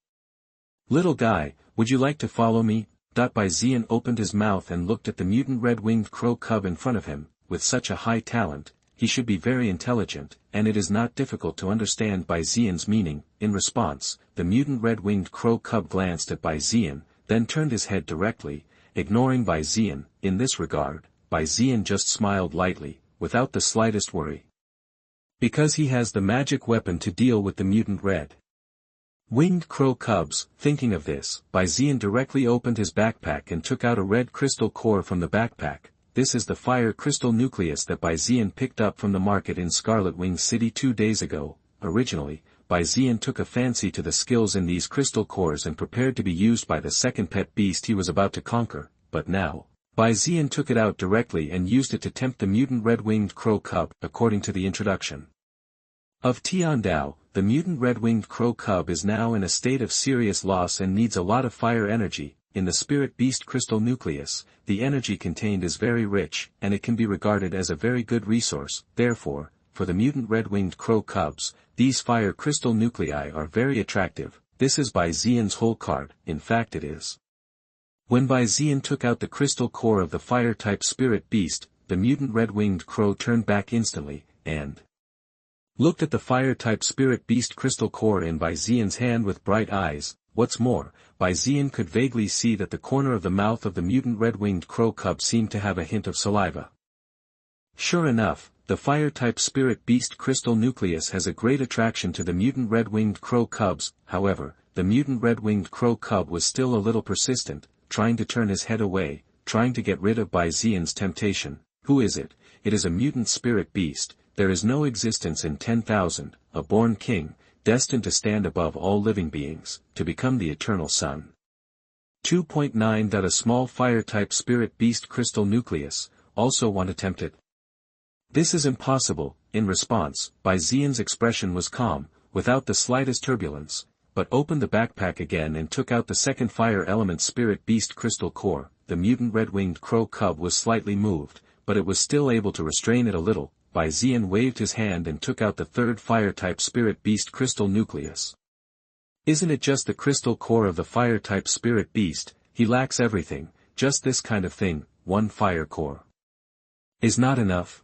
Little guy, would you like to follow me? Bai Zian opened his mouth and looked at the mutant red-winged crow cub in front of him. With such a high talent, he should be very intelligent, and it is not difficult to understand Bai Zian's meaning. In response, the mutant red-winged crow cub glanced at Bai Zian, then turned his head directly, ignoring Bai Zian. In this regard, Bai Zian just smiled lightly, without the slightest worry. Because he has the magic weapon to deal with the mutant red-winged crow cubs. Thinking of this, Bai Zian directly opened his backpack and took out a red crystal core from the backpack. This is the fire crystal nucleus that Bai Zian picked up from the market in Scarlet City 2 days ago. Originally, Bai Zian took a fancy to the skills in these crystal cores and prepared to be used by the second pet beast he was about to conquer, but now, Bai Zian took it out directly and used it to tempt the mutant red-winged crow cub. According to the introduction of Tiandao, the mutant red-winged crow cub is now in a state of serious loss and needs a lot of fire energy. In the spirit beast crystal nucleus, the energy contained is very rich, and it can be regarded as a very good resource. Therefore, for the mutant red-winged crow cubs, these fire crystal nuclei are very attractive. This is Bai Zian's whole card. In fact, it is. When Bai Zian took out the crystal core of the fire-type spirit beast, the mutant red-winged crow turned back instantly, and looked at the fire-type spirit beast crystal core in Bai Zian's hand with bright eyes. What's more, Bai Zian could vaguely see that the corner of the mouth of the mutant red-winged crow cub seemed to have a hint of saliva. Sure enough, the fire-type spirit beast crystal nucleus has a great attraction to the mutant red-winged crow cubs. However, the mutant red-winged crow cub was still a little persistent, trying to turn his head away, trying to get rid of Bai Zian's temptation. Who is it? It is a mutant spirit beast. There is no existence in 10,000, a born king, destined to stand above all living beings, to become the eternal sun. 2.9. A small fire-type spirit beast crystal nucleus, also want to tempt it? This is impossible. In response, Bai Zian's expression was calm, without the slightest turbulence, but opened the backpack again and took out the second fire element spirit beast crystal core. The mutant red-winged crow cub was slightly moved, but it was still able to restrain it a little. Bai Zian waved his hand and took out the third fire-type spirit beast crystal nucleus. Isn't it just the crystal core of the fire-type spirit beast? He lacks everything. Just this kind of thing. One fire core is not enough.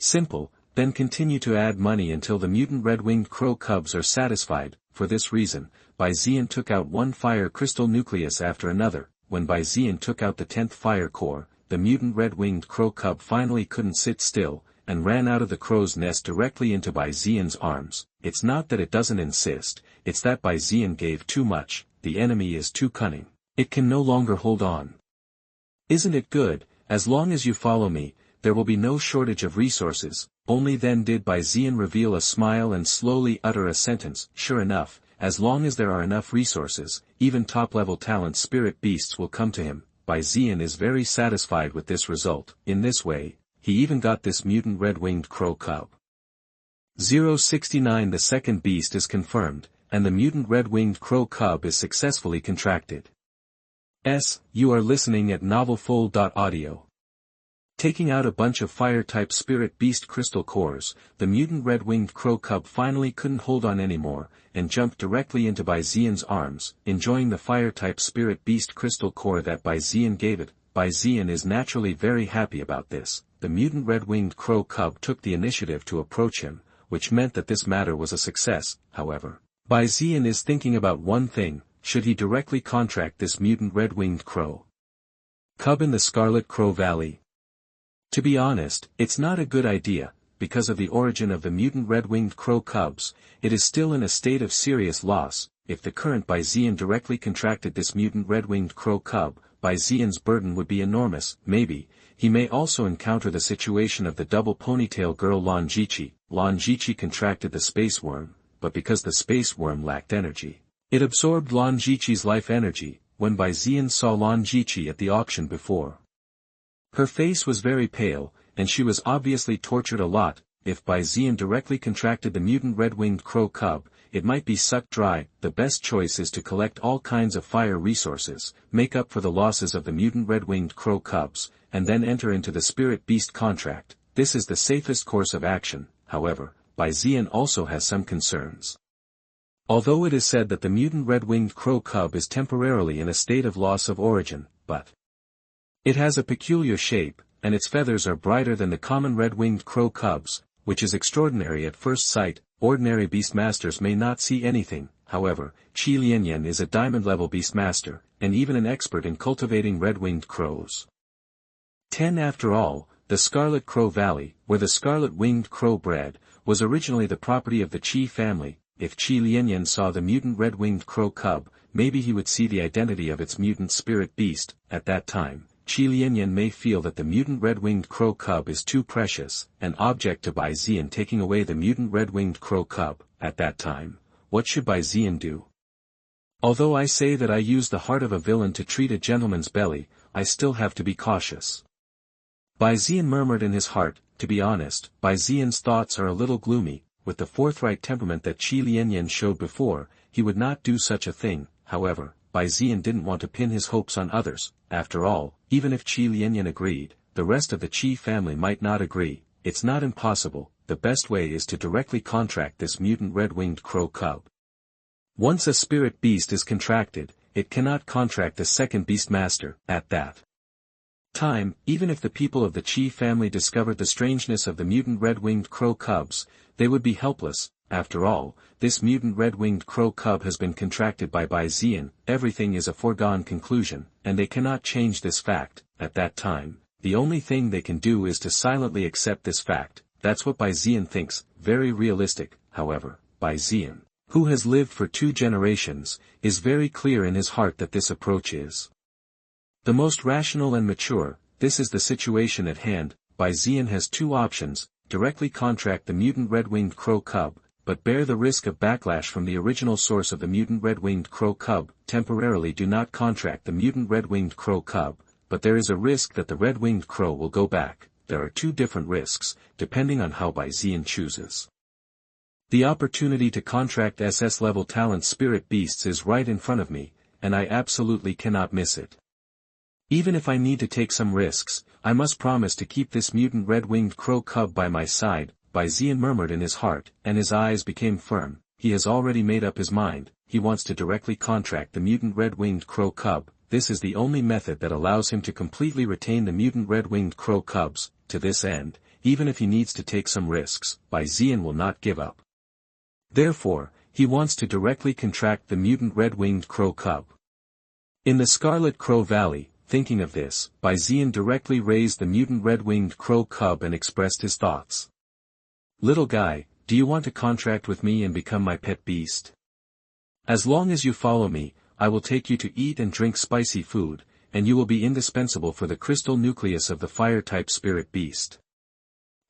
Simple. Then continue to add money until the mutant red-winged crow cubs are satisfied. For this reason, Bai Zian took out one fire crystal nucleus after another. When Bai Zian took out the 10th fire core, the mutant red-winged crow cub finally couldn't sit still, and ran out of the crow's nest directly into Bai Zian's arms. It's not that it doesn't insist, it's that Bai Zian gave too much. The enemy is too cunning. It can no longer hold on. Isn't it good? As long as you follow me, there will be no shortage of resources. Only then did Bai Zian reveal a smile and slowly utter a sentence. Sure enough, as long as there are enough resources, even top-level talent spirit beasts will come to him. Bai Zian is very satisfied with this result. In this way, he even got this mutant red-winged crow cub. 069 The second beast is confirmed, and the mutant red-winged crow cub is successfully contracted. You are listening at novelfull.audio. Taking out a bunch of fire-type spirit beast crystal cores, the mutant red-winged crow cub finally couldn't hold on anymore, and jumped directly into Bai Zian's arms, enjoying the fire-type spirit beast crystal core that Bai Zian gave it. Bai Zian is naturally very happy about this. The mutant red-winged crow cub took the initiative to approach him, which meant that this matter was a success. However, Bai Zian is thinking about one thing: should he directly contract this mutant red-winged crow cub in the Scarlet Crow Valley? To be honest, it's not a good idea. Because of the origin of the mutant red-winged crow cubs, it is still in a state of serious loss. If the current Bai Zian directly contracted this mutant red-winged crow cub, Bai Zian's burden would be enormous. Maybe, he may also encounter the situation of the double ponytail girl Lan Zhiqi. Lan Zhiqi contracted the space worm, but because the space worm lacked energy, it absorbed Lan Zhiqi's life energy. When Bai Zian saw Lan Zhiqi at the auction before, her face was very pale, and she was obviously tortured a lot. If Bai Zian directly contracted the mutant red-winged crow cub, it might be sucked dry. The best choice is to collect all kinds of fire resources, make up for the losses of the mutant red-winged crow cubs, and then enter into the spirit beast contract. This is the safest course of action. However, Bai Zian also has some concerns. Although it is said that the mutant red-winged crow cub is temporarily in a state of loss of origin, but it has a peculiar shape, and its feathers are brighter than the common red-winged crow cubs, which is extraordinary at first sight. Ordinary beastmasters may not see anything. However, Chi Yanni is a diamond-level beastmaster, and even an expert in cultivating red-winged crows. 10 After all, the Scarlet Crow Valley, where the scarlet-winged crow bred, was originally the property of the Chi family. If Chi Yanni saw the mutant red-winged crow cub, maybe he would see the identity of its mutant spirit beast. At that time, Chi Yanni may feel that the mutant red-winged crow cub is too precious, an object to Bai Zian taking away the mutant red-winged crow cub. At that time, what should Bai Zian do? Although I say that I use the heart of a villain to treat a gentleman's belly, I still have to be cautious. Bai Zian murmured in his heart. To be honest, Bai Zian's thoughts are a little gloomy. With the forthright temperament that Chi Yanni showed before, he would not do such a thing. However, Bai Zian didn't want to pin his hopes on others. After all, even if Chi Yanni agreed, the rest of the Chi family might not agree. It's not impossible. The best way is to directly contract this mutant red-winged crow cub. Once a spirit beast is contracted, it cannot contract a second beastmaster. At that time, even if the people of the Chi family discovered the strangeness of the mutant red-winged crow cubs, they would be helpless. After all, this mutant red-winged crow cub has been contracted by Bai Zian. Everything is a foregone conclusion, and they cannot change this fact. At that time, the only thing they can do is to silently accept this fact. That's what Bai Zian thinks. Very realistic. However, Bai Zian, who has lived for 2 generations, is very clear in his heart that this approach is the most rational and mature. This is the situation at hand. Bai Zian has 2 options: directly contract the mutant red-winged crow cub, but bear the risk of backlash from the original source of the mutant red-winged crow cub. Temporarily do not contract the mutant red-winged crow cub, but there is a risk that the red-winged crow will go back. There are 2 different risks, depending on how Bai Zian chooses. The opportunity to contract SS-level talent spirit beasts is right in front of me, and I absolutely cannot miss it. Even if I need to take some risks, I must promise to keep this mutant red-winged crow cub by my side. Bai Zian murmured in his heart, and his eyes became firm. He has already made up his mind. He wants to directly contract the mutant red-winged crow cub. This is the only method that allows him to completely retain the mutant red-winged crow cubs. To this end, even if he needs to take some risks, Bai Zian will not give up. Therefore, he wants to directly contract the mutant red-winged crow cub. In the Scarlet Crow Valley, thinking of this, Bai Zian directly raised the mutant red-winged crow cub and expressed his thoughts. Little guy, do you want to contract with me and become my pet beast? As long as you follow me, I will take you to eat and drink spicy food, and you will be indispensable for the crystal nucleus of the fire-type spirit beast.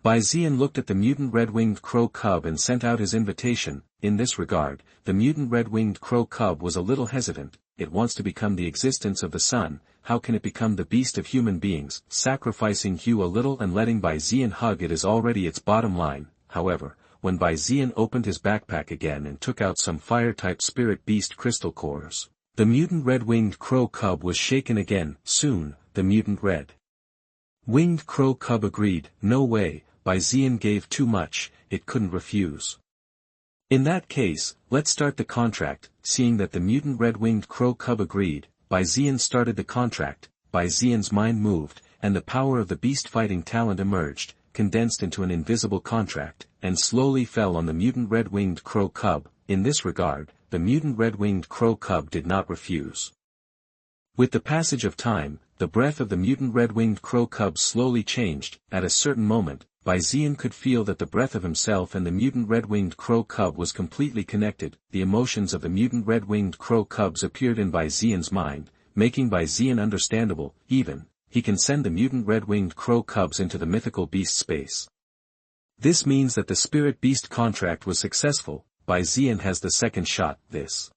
Bai Zian looked at the mutant red-winged crow cub and sent out his invitation. In this regard, the mutant red-winged crow cub was a little hesitant. It wants to become the existence of the sun. How can it become the beast of human beings? Sacrificing Hugh a little and letting Bai Zian hug it is already its bottom line. However, when Bai Zian opened his backpack again and took out some fire-type spirit beast crystal cores, the mutant red-winged crow cub was shaken again. Soon, the mutant red-winged crow cub agreed. No way, Bai Zian gave too much, it couldn't refuse. In that case, let's start the contract. Seeing that the mutant red-winged crow cub agreed, Bai Zian started the contract. Bai Zian's mind moved, and the power of the beast-fighting talent emerged, condensed into an invisible contract, and slowly fell on the mutant red-winged crow cub. In this regard, the mutant red-winged crow cub did not refuse. With the passage of time, the breath of the mutant red-winged crow cub slowly changed. At a certain moment, Bai Zian could feel that the breath of himself and the mutant red-winged crow cub was completely connected. The emotions of the mutant red-winged crow cubs appeared in Bai Zian's mind, making Bai Zian understandable. Even, he can send the mutant red-winged crow cubs into the mythical beast space. This means that the spirit beast contract was successful. Bai Zian has the second shot. This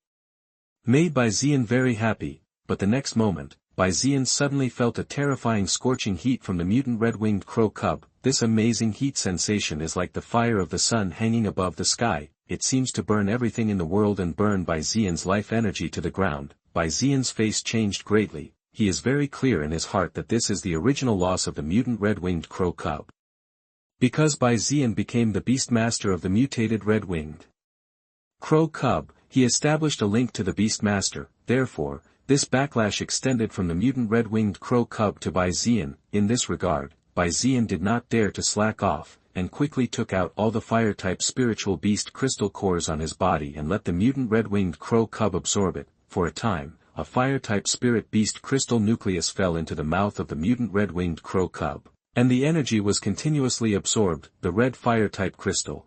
made Bai Zian very happy, but the next moment, Bai Zian suddenly felt a terrifying scorching heat from the mutant red-winged crow cub. This amazing heat sensation is like the fire of the sun hanging above the sky. It seems to burn everything in the world and burn Bai Zian's life energy to the ground. Bai Zian's face changed greatly. He is very clear in his heart that this is the original loss of the mutant red-winged crow cub. Because Bai Zian became the beastmaster of the mutated red-winged crow cub, he established a link to the beastmaster. Therefore, this backlash extended from the mutant red-winged crow cub to Bai Zian. In this regard, Bai Zian did not dare to slack off, and quickly took out all the fire-type spiritual beast crystal cores on his body and let the mutant red-winged crow cub absorb it. For a time, a fire-type spirit beast crystal nucleus fell into the mouth of the mutant red-winged crow cub, and the energy was continuously absorbed. The red fire-type crystal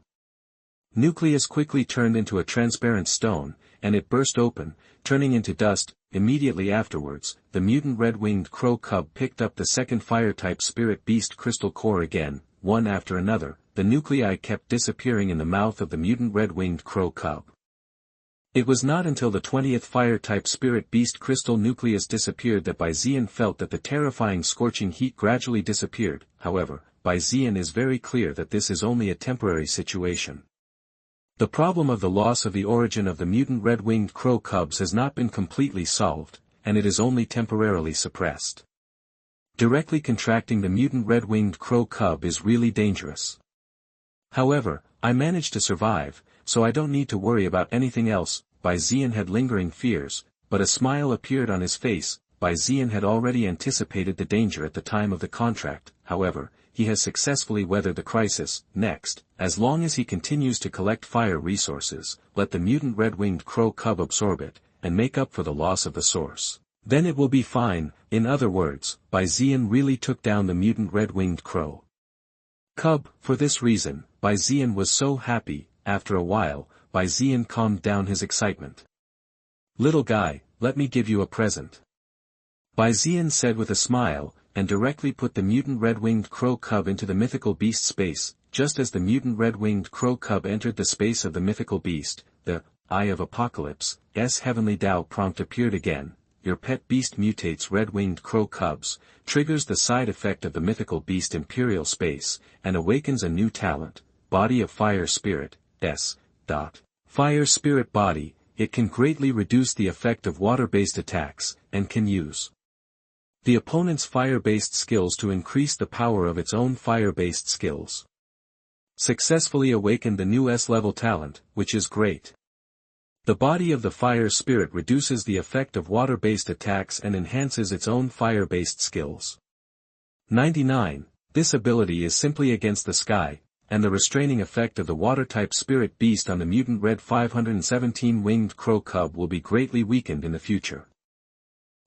nucleus quickly turned into a transparent stone, and it burst open, turning into dust. Immediately afterwards, the mutant red-winged crow cub picked up the second fire-type spirit beast crystal core again. One after another, the nuclei kept disappearing in the mouth of the mutant red-winged crow cub. It was not until the 20th fire-type spirit beast crystal nucleus disappeared that Bai Zian felt that the terrifying scorching heat gradually disappeared. However, Bai Zian is very clear that this is only a temporary situation. The problem of the loss of the origin of the mutant red-winged crow cubs has not been completely solved, and it is only temporarily suppressed. Directly contracting the mutant red-winged crow cub is really dangerous. However, I managed to survive, so I don't need to worry about anything else. Bai Zian had lingering fears, but a smile appeared on his face. Bai Zian had already anticipated the danger at the time of the contract. However, he has successfully weathered the crisis. Next, as long as he continues to collect fire resources, let the mutant red-winged crow cub absorb it, and make up for the loss of the source. Then it will be fine. In other words, Bai Zian really took down the mutant red-winged crow cub. For this reason, Bai Zian was so happy. After a while, Bai Zian calmed down his excitement. "Little guy, let me give you a present," Bai Zian said with a smile, and directly put the mutant red-winged crow cub into the mythical beast space. Just as the mutant red-winged crow cub entered the space of the mythical beast, the Eye of Apocalypse's heavenly Tao prompt appeared again. Your pet beast mutates red-winged crow cubs, triggers the side effect of the mythical beast imperial space, and awakens a new talent, Body of Fire Spirit, Fire Spirit Body. It can greatly reduce the effect of water-based attacks, and can use the opponent's fire-based skills to increase the power of its own fire-based skills. Successfully awakened the new S-level talent, which is great. The body of the fire spirit reduces the effect of water-based attacks and enhances its own fire-based skills. 99. This ability is simply against the sky, and the restraining effect of the water-type spirit beast on the mutant red 517 winged crow cub will be greatly weakened in the future.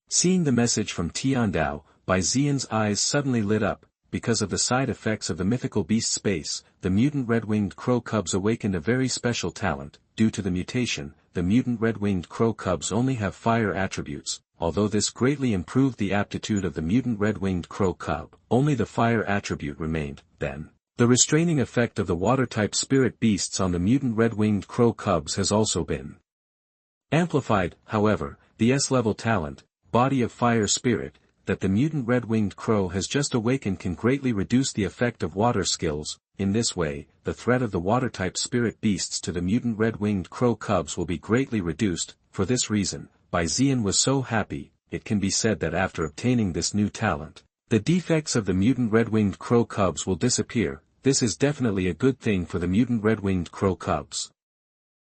Seeing the message from Tiandao, Bai Zian's eyes suddenly lit up. Because of the side effects of the mythical beast space, the mutant red-winged crow cubs awakened a very special talent. Due to the mutation, the mutant red-winged crow cubs only have fire attributes. Although this greatly improved the aptitude of the mutant red-winged crow cub, only the fire attribute remained. Then, The restraining effect of the water-type spirit beasts on the mutant red-winged crow cubs has also been amplified. However, the S-level talent, Body of Fire Spirit, that the mutant red-winged crow has just awakened can greatly reduce the effect of water skills. In this way, the threat of the water-type spirit beasts to the mutant red-winged crow cubs will be greatly reduced. For this reason, Bai Zian was so happy. It can be said that after obtaining this new talent, the defects of the mutant red-winged crow cubs will disappear. This is definitely a good thing for the mutant red-winged crow cubs.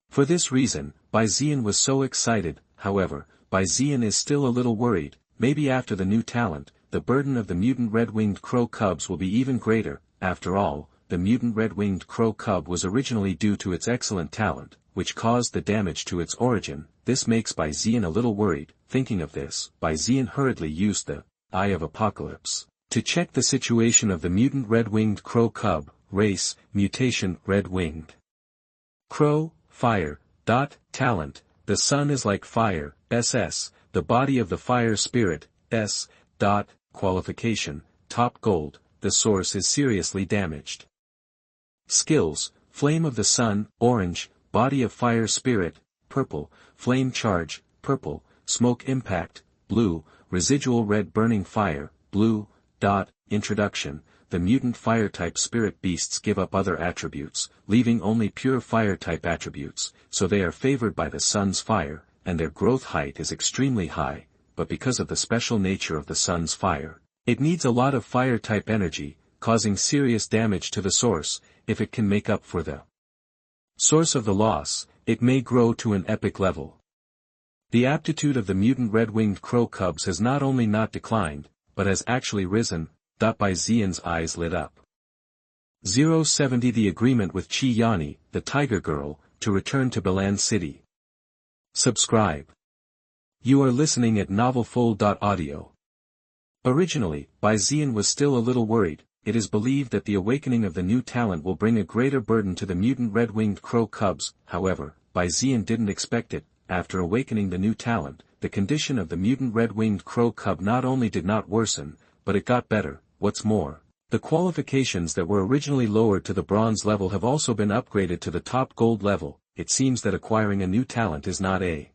For this reason, Bai Zian was so excited. However, Bai Zian is still a little worried. Maybe after the new talent, the burden of the mutant red-winged crow cubs will be even greater. After all, the mutant red-winged crow cub was originally due to its excellent talent, which caused the damage to its origin. This makes Bai Zian a little worried. Thinking of this, Bai Zian hurriedly used the Eye of Apocalypse to check the situation of the mutant red-winged crow cub. Race, mutation, red-winged crow, fire. Talent, the sun is like fire. SS, the body of the fire spirit. S. Qualification, top gold, the source is seriously damaged. Skills, flame of the sun, orange, body of fire spirit, purple, flame charge, purple, smoke impact, blue, residual red burning fire, blue. Introduction, the mutant fire-type spirit beasts give up other attributes, leaving only pure fire-type attributes, so they are favored by the sun's fire, and their growth height is extremely high, but because of the special nature of the sun's fire, it needs a lot of fire-type energy, causing serious damage to the source. If it can make up for the source of the loss, it may grow to an epic level. The aptitude of the mutant red-winged crow cubs has not only not declined, but has actually risen. Bai Zian's eyes lit up. 070 The agreement with Chi Yanni, the tiger girl, to return to Bailin City. Subscribe. You are listening at novelfull.audio. Originally, Bai Zian was still a little worried. It is believed that the awakening of the new talent will bring a greater burden to the mutant red-winged crow cubs. However, Bai Zian didn't expect it. After awakening the new talent, the condition of the mutant red-winged crow cub not only did not worsen, but it got better. What's more, the qualifications that were originally lowered to the bronze level have also been upgraded to the top gold level. It seems that acquiring a new talent is not a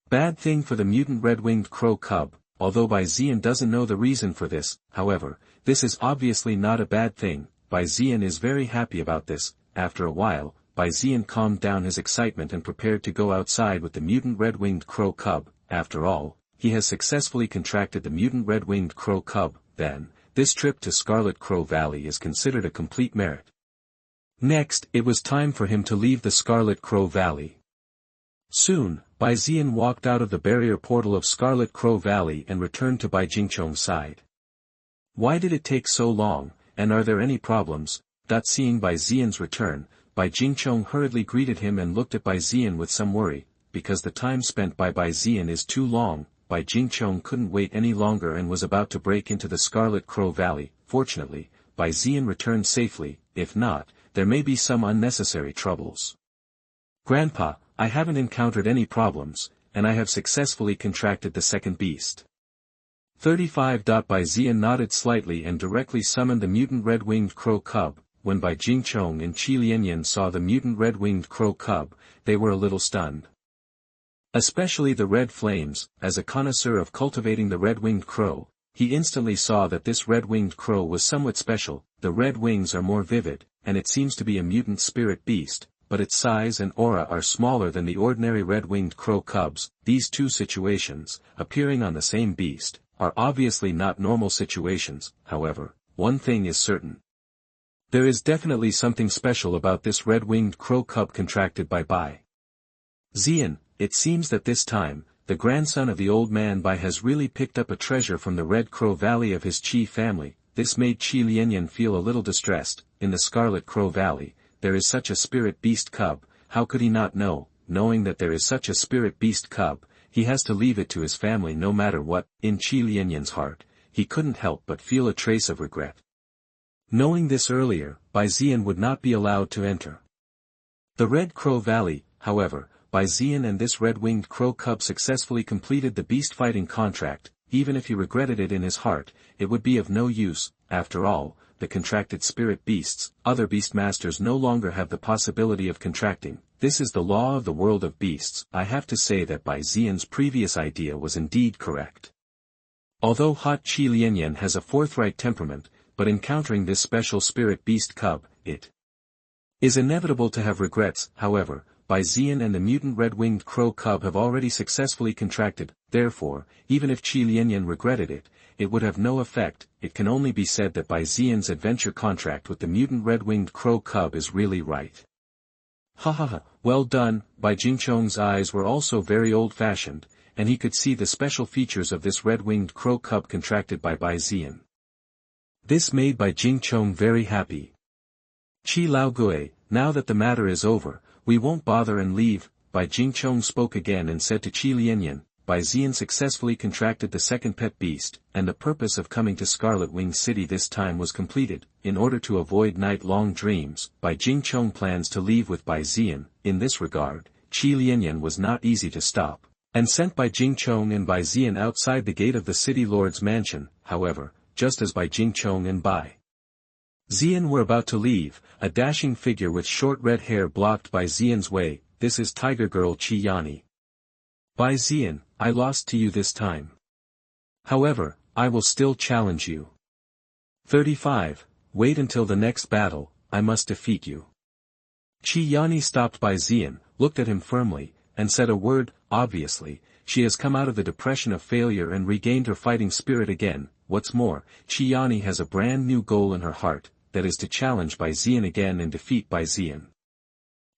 bad thing for the mutant red-winged crow cub, although Bai Zian doesn't know the reason for this. However, this is obviously not a bad thing. Bai Zian is very happy about this. After a while, Bai Zian calmed down his excitement and prepared to go outside with the mutant red-winged crow cub. After all, he has successfully contracted the mutant red-winged crow cub. Then, this trip to Scarlet Crow Valley is considered a complete merit. Next, it was time for him to leave the Scarlet Crow Valley. Soon, Bai Zian walked out of the barrier portal of Scarlet Crow Valley and returned to Bai Jingchong's side. Why did it take so long, and are there any problems? Seeing Bai Zian's return, Bai Jingchong hurriedly greeted him and looked at Bai Zian with some worry. Because the time spent by Bai Zian is too long, Bai Jingchong couldn't wait any longer and was about to break into the Scarlet Crow Valley. Fortunately, Bai Zian returned safely. If not, there may be some unnecessary troubles. Grandpa, I haven't encountered any problems, and I have successfully contracted the second beast. 35. Bai Zian nodded slightly and directly summoned the mutant red-winged crow cub. When Bai Jingchong and Chi Yanni saw the mutant red-winged crow cub, they were a little stunned. Especially the red flames. As a connoisseur of cultivating the red-winged crow, he instantly saw that this red-winged crow was somewhat special. The red wings are more vivid, and it seems to be a mutant spirit beast, but its size and aura are smaller than the ordinary red-winged crow cubs. These two situations, appearing on the same beast, are obviously not normal situations. However, one thing is certain. There is definitely something special about this red-winged crow cub contracted by Bai Zian. It seems that this time, the grandson of the old man Bai has really picked up a treasure from the Red Crow Valley of his Chi family. This made Chi Yanni feel a little distressed. In the Scarlet Crow Valley, there is such a spirit beast cub. How could he not know? Knowing that there is such a spirit beast cub, he has to leave it to his family no matter what. In Chi Yanni's heart, he couldn't help but feel a trace of regret. Knowing this earlier, Bai Zian would not be allowed to enter the Red Crow Valley. However, Bai Zian and this red-winged crow cub successfully completed the beast-fighting contract. Even if he regretted it in his heart, it would be of no use. After all, the contracted spirit beasts, other beastmasters no longer have the possibility of contracting. This is the law of the world of beasts. I have to say that Bai Zian's previous idea was indeed correct. Although Hot Chi Yanni has a forthright temperament, but encountering this special spirit beast cub, it is inevitable to have regrets. However, Bai Zian and the mutant red-winged crow cub have already successfully contracted, therefore, even if Chi Yanni regretted it, it would have no effect. It can only be said that Bai Zian's adventure contract with the mutant red-winged crow cub is really right. Ha ha ha, well done. Bai Jingchong's eyes were also very old-fashioned, and he could see the special features of this red-winged crow cub contracted by Bai Zian. This made Bai Jingchong very happy. Qi Laogui, now that the matter is over, we won't bother and leave. Bai Jingchong spoke again and said to Chi Yanni, Bai Zian successfully contracted the second pet beast, and the purpose of coming to Scarlet Wing City this time was completed. In order to avoid night-long dreams, Bai Jingchong plans to leave with Bai Zian. In this regard, Chi Yanni was not easy to stop, and sent Bai Jingchong and Bai Zian outside the gate of the city lord's mansion. However, just as Bai Jingchong and Bai Zian were about to leave, a dashing figure with short red hair blocked Bai Zian's way. This is Tiger Girl Chi Yanni. Bai Zian, I lost to you this time. However, I will still challenge you. 35. Wait until the next battle, I must defeat you. Chi Yanni stopped Bai Zian, looked at him firmly, and said a word. Obviously, she has come out of the depression of failure and regained her fighting spirit again. What's more, Chi Yanni has a brand new goal in her heart, that is to challenge Bai Zian again and defeat Bai Zian.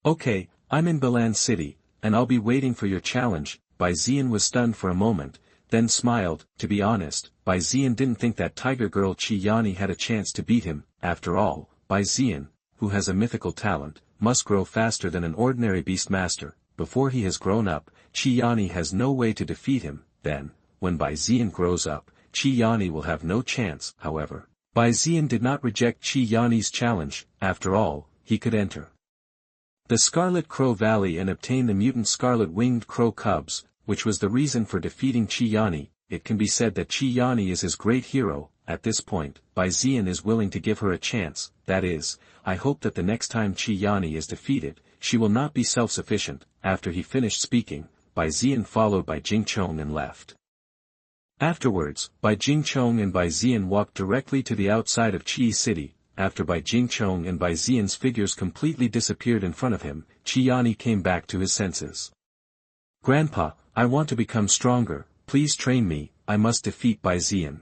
Okay, I'm in Bailin City, and I'll be waiting for your challenge. Bai Zian was stunned for a moment, then smiled. To be honest, Bai Zian didn't think that Tiger Girl Chi Yanni had a chance to beat him. After all, Bai Zian, who has a mythical talent, must grow faster than an ordinary beastmaster. Before he has grown up, Chi Yanni has no way to defeat him. Then, when Bai Zian grows up, Chi Yanni will have no chance. However, Bai Zian did not reject Chi Yanni's challenge. After all, he could enter the Scarlet Crow Valley and obtain the mutant scarlet-winged crow cubs, which was the reason for defeating Chi Yanni. It can be said that Chi Yanni is his great hero. At this point, Bai Zian is willing to give her a chance. That is, I hope that the next time Chi Yanni is defeated, she will not be self-sufficient. After he finished speaking, Bai Zian followed Bai Jingchong and left. Afterwards, Bai Jingchong and Bai Zian walked directly to the outside of Chi City. After Bai Jingchong and Bai Zian's figures completely disappeared in front of him, Chi Yanni came back to his senses. Grandpa, I want to become stronger, please train me. I must defeat Bai Zian.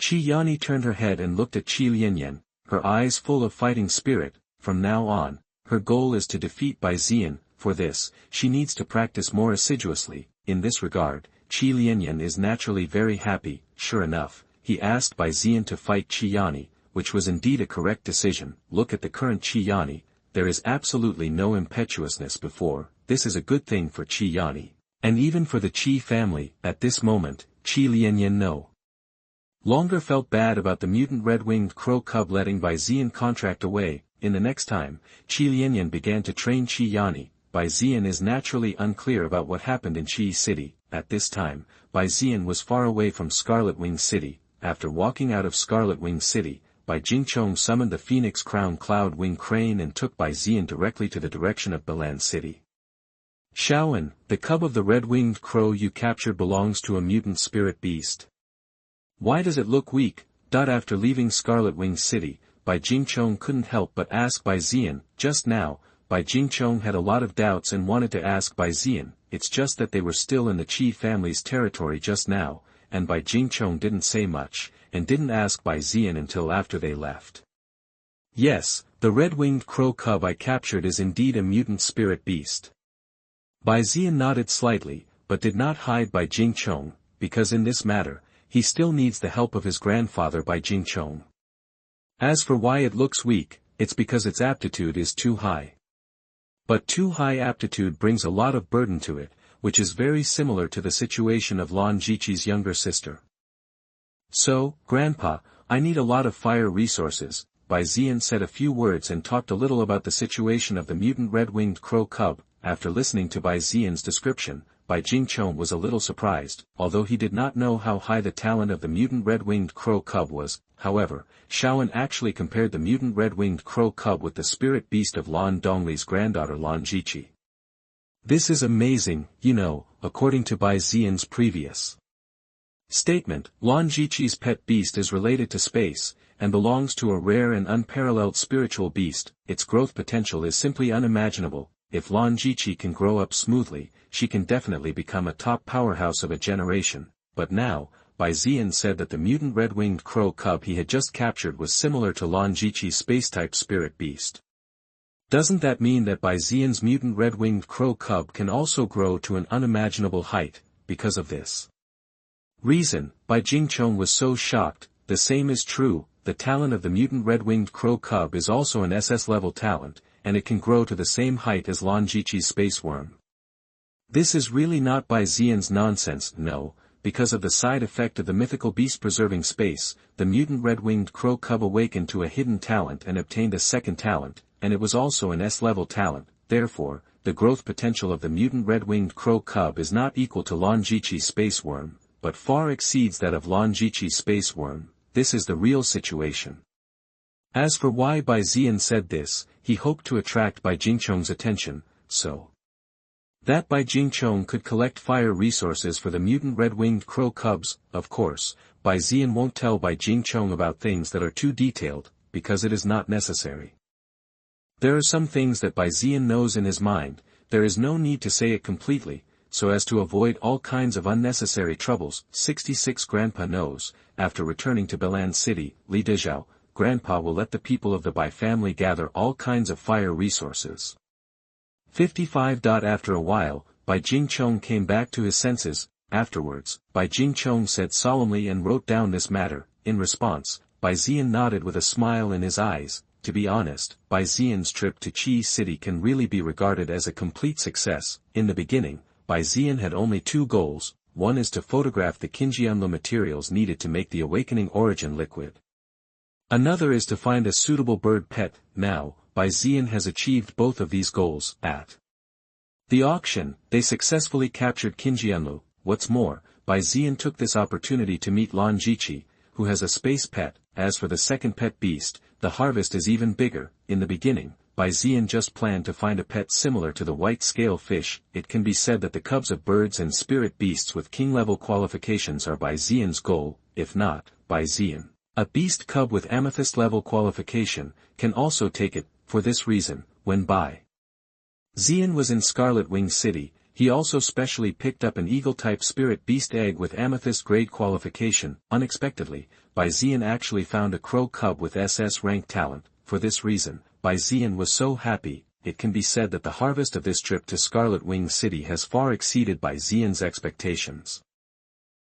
Chi Yanni turned her head and looked at Chi Yanni, her eyes full of fighting spirit. From now on, her goal is to defeat Bai Zian. For this, she needs to practice more assiduously. In this regard, Chi Yanni is naturally very happy. Sure enough, he asked Bai Zian to fight Chi Yanni, which was indeed a correct decision. Look at the current Chi Yanni, there is absolutely no impetuousness before. This is a good thing for Chi Yanni, and even for the Chi family. At this moment, Chi Yanni no longer felt bad about the mutant red-winged crow cub letting Bai Zian contract away. In the next time, Chi Yanni began to train Chi Yanni. Bai Zian is naturally unclear about what happened in Chi City. At this time, Bai Zian was far away from Scarlet Wing City. After walking out of Scarlet Wing City, Bai Jingchong summoned the Phoenix Crown Cloud Wing Crane and took Bai Zian directly to the direction of Bailin City. Xiao An, the cub of the red-winged crow you captured belongs to a mutant spirit beast. Why does it look weak? After leaving Scarlet Wing City, Bai Jingchong couldn't help but ask Bai Zian. Just now, Bai Jingchong had a lot of doubts and wanted to ask Bai Zian. It's just that they were still in the Chi family's territory just now, and Bai Jingchong didn't say much, and didn't ask Bai Zian until after they left. Yes, the red-winged crow cub I captured is indeed a mutant spirit beast. Bai Zian nodded slightly, but did not hide Bai Jingchong, because in this matter, he still needs the help of his grandfather Bai Jingchong. As for why it looks weak, it's because its aptitude is too high. But too high aptitude brings a lot of burden to it, which is very similar to the situation of Lan Zhiqi's younger sister. So, Grandpa, I need a lot of fire resources. Bai Zian said a few words and talked a little about the situation of the mutant red-winged crow cub. After listening to Bai Zian's description, Bai Zian was a little surprised, although he did not know how high the talent of the mutant red-winged crow cub was. However, Xiao An actually compared the mutant red-winged crow cub with the spirit beast of Lan Dongli's granddaughter Lan Zhiqi. This is amazing, you know, according to Bai Zian's previous statement. Lan Zhiqi's pet beast is related to space, and belongs to a rare and unparalleled spiritual beast. Its growth potential is simply unimaginable. If Lan Zhiqi can grow up smoothly, she can definitely become a top powerhouse of a generation. But now, Bai Zian said that the mutant red-winged crow cub he had just captured was similar to Lan Zhiqi's space-type spirit beast. Doesn't that mean that Bai Zian's mutant red-winged crow cub can also grow to an unimaginable height, because of this reason? Bai Zian was so shocked. The same is true. The talent of the mutant red-winged crow cub is also an SS-level talent, and it can grow to the same height as Lan Zhiqi's space worm. This is really not Bai Zian's nonsense, no, because of the side effect of the mythical beast preserving space. The mutant red-winged crow cub awakened to a hidden talent and obtained a second talent, and it was also an S-level talent. Therefore, the growth potential of the mutant red-winged crow cub is not equal to Lan Zhiqi's space worm, but far exceeds that of Lan Zhiqi's space worm. This is the real situation. As for why Bai Zian said this, he hoped to attract Bai Zian's attention, so that Bai Zian could collect fire resources for the mutant red-winged crow cubs. Of course, Bai Zian won't tell Bai Zian about things that are too detailed, because it is not necessary. There are some things that Bai Zian knows in his mind. There is no need to say it completely, so as to avoid all kinds of unnecessary troubles. 66 Grandpa knows, after returning to Bailin City, Li Dezhao, Grandpa will let the people of the Bai family gather all kinds of fire resources. 55. After a while, Bai Zian came back to his senses. Afterwards, Bai Zian said solemnly and wrote down this matter. In response, Bai Zian nodded with a smile in his eyes. To be honest, Bai Zian's trip to Qi City can really be regarded as a complete success. In the beginning, Bai Zian had only two goals. One is to photograph the Qingyunlu materials needed to make the awakening origin liquid. Another is to find a suitable bird pet. Now, Bai Zian has achieved both of these goals. At the auction, they successfully captured Qingyunlu. What's more, Bai Zian took this opportunity to meet Lan Zhiqi, who has a space pet. As for the second pet beast, the harvest is even bigger. In the beginning, Bai Zian just planned to find a pet similar to the white scale fish. It can be said that the cubs of birds and spirit beasts with king-level qualifications are Bai Zian's goal. If not, Bai Zian, a beast cub with amethyst-level qualification, can also take it. For this reason, when Bai Zian was in Scarlet City, he also specially picked up an eagle-type spirit beast egg with amethyst-grade qualification. Unexpectedly, Bai Zian actually found a crow cub with SS rank talent. For this reason, Bai Zian was so happy. It can be said that the harvest of this trip to Scarlet City has far exceeded Bai Zian's expectations.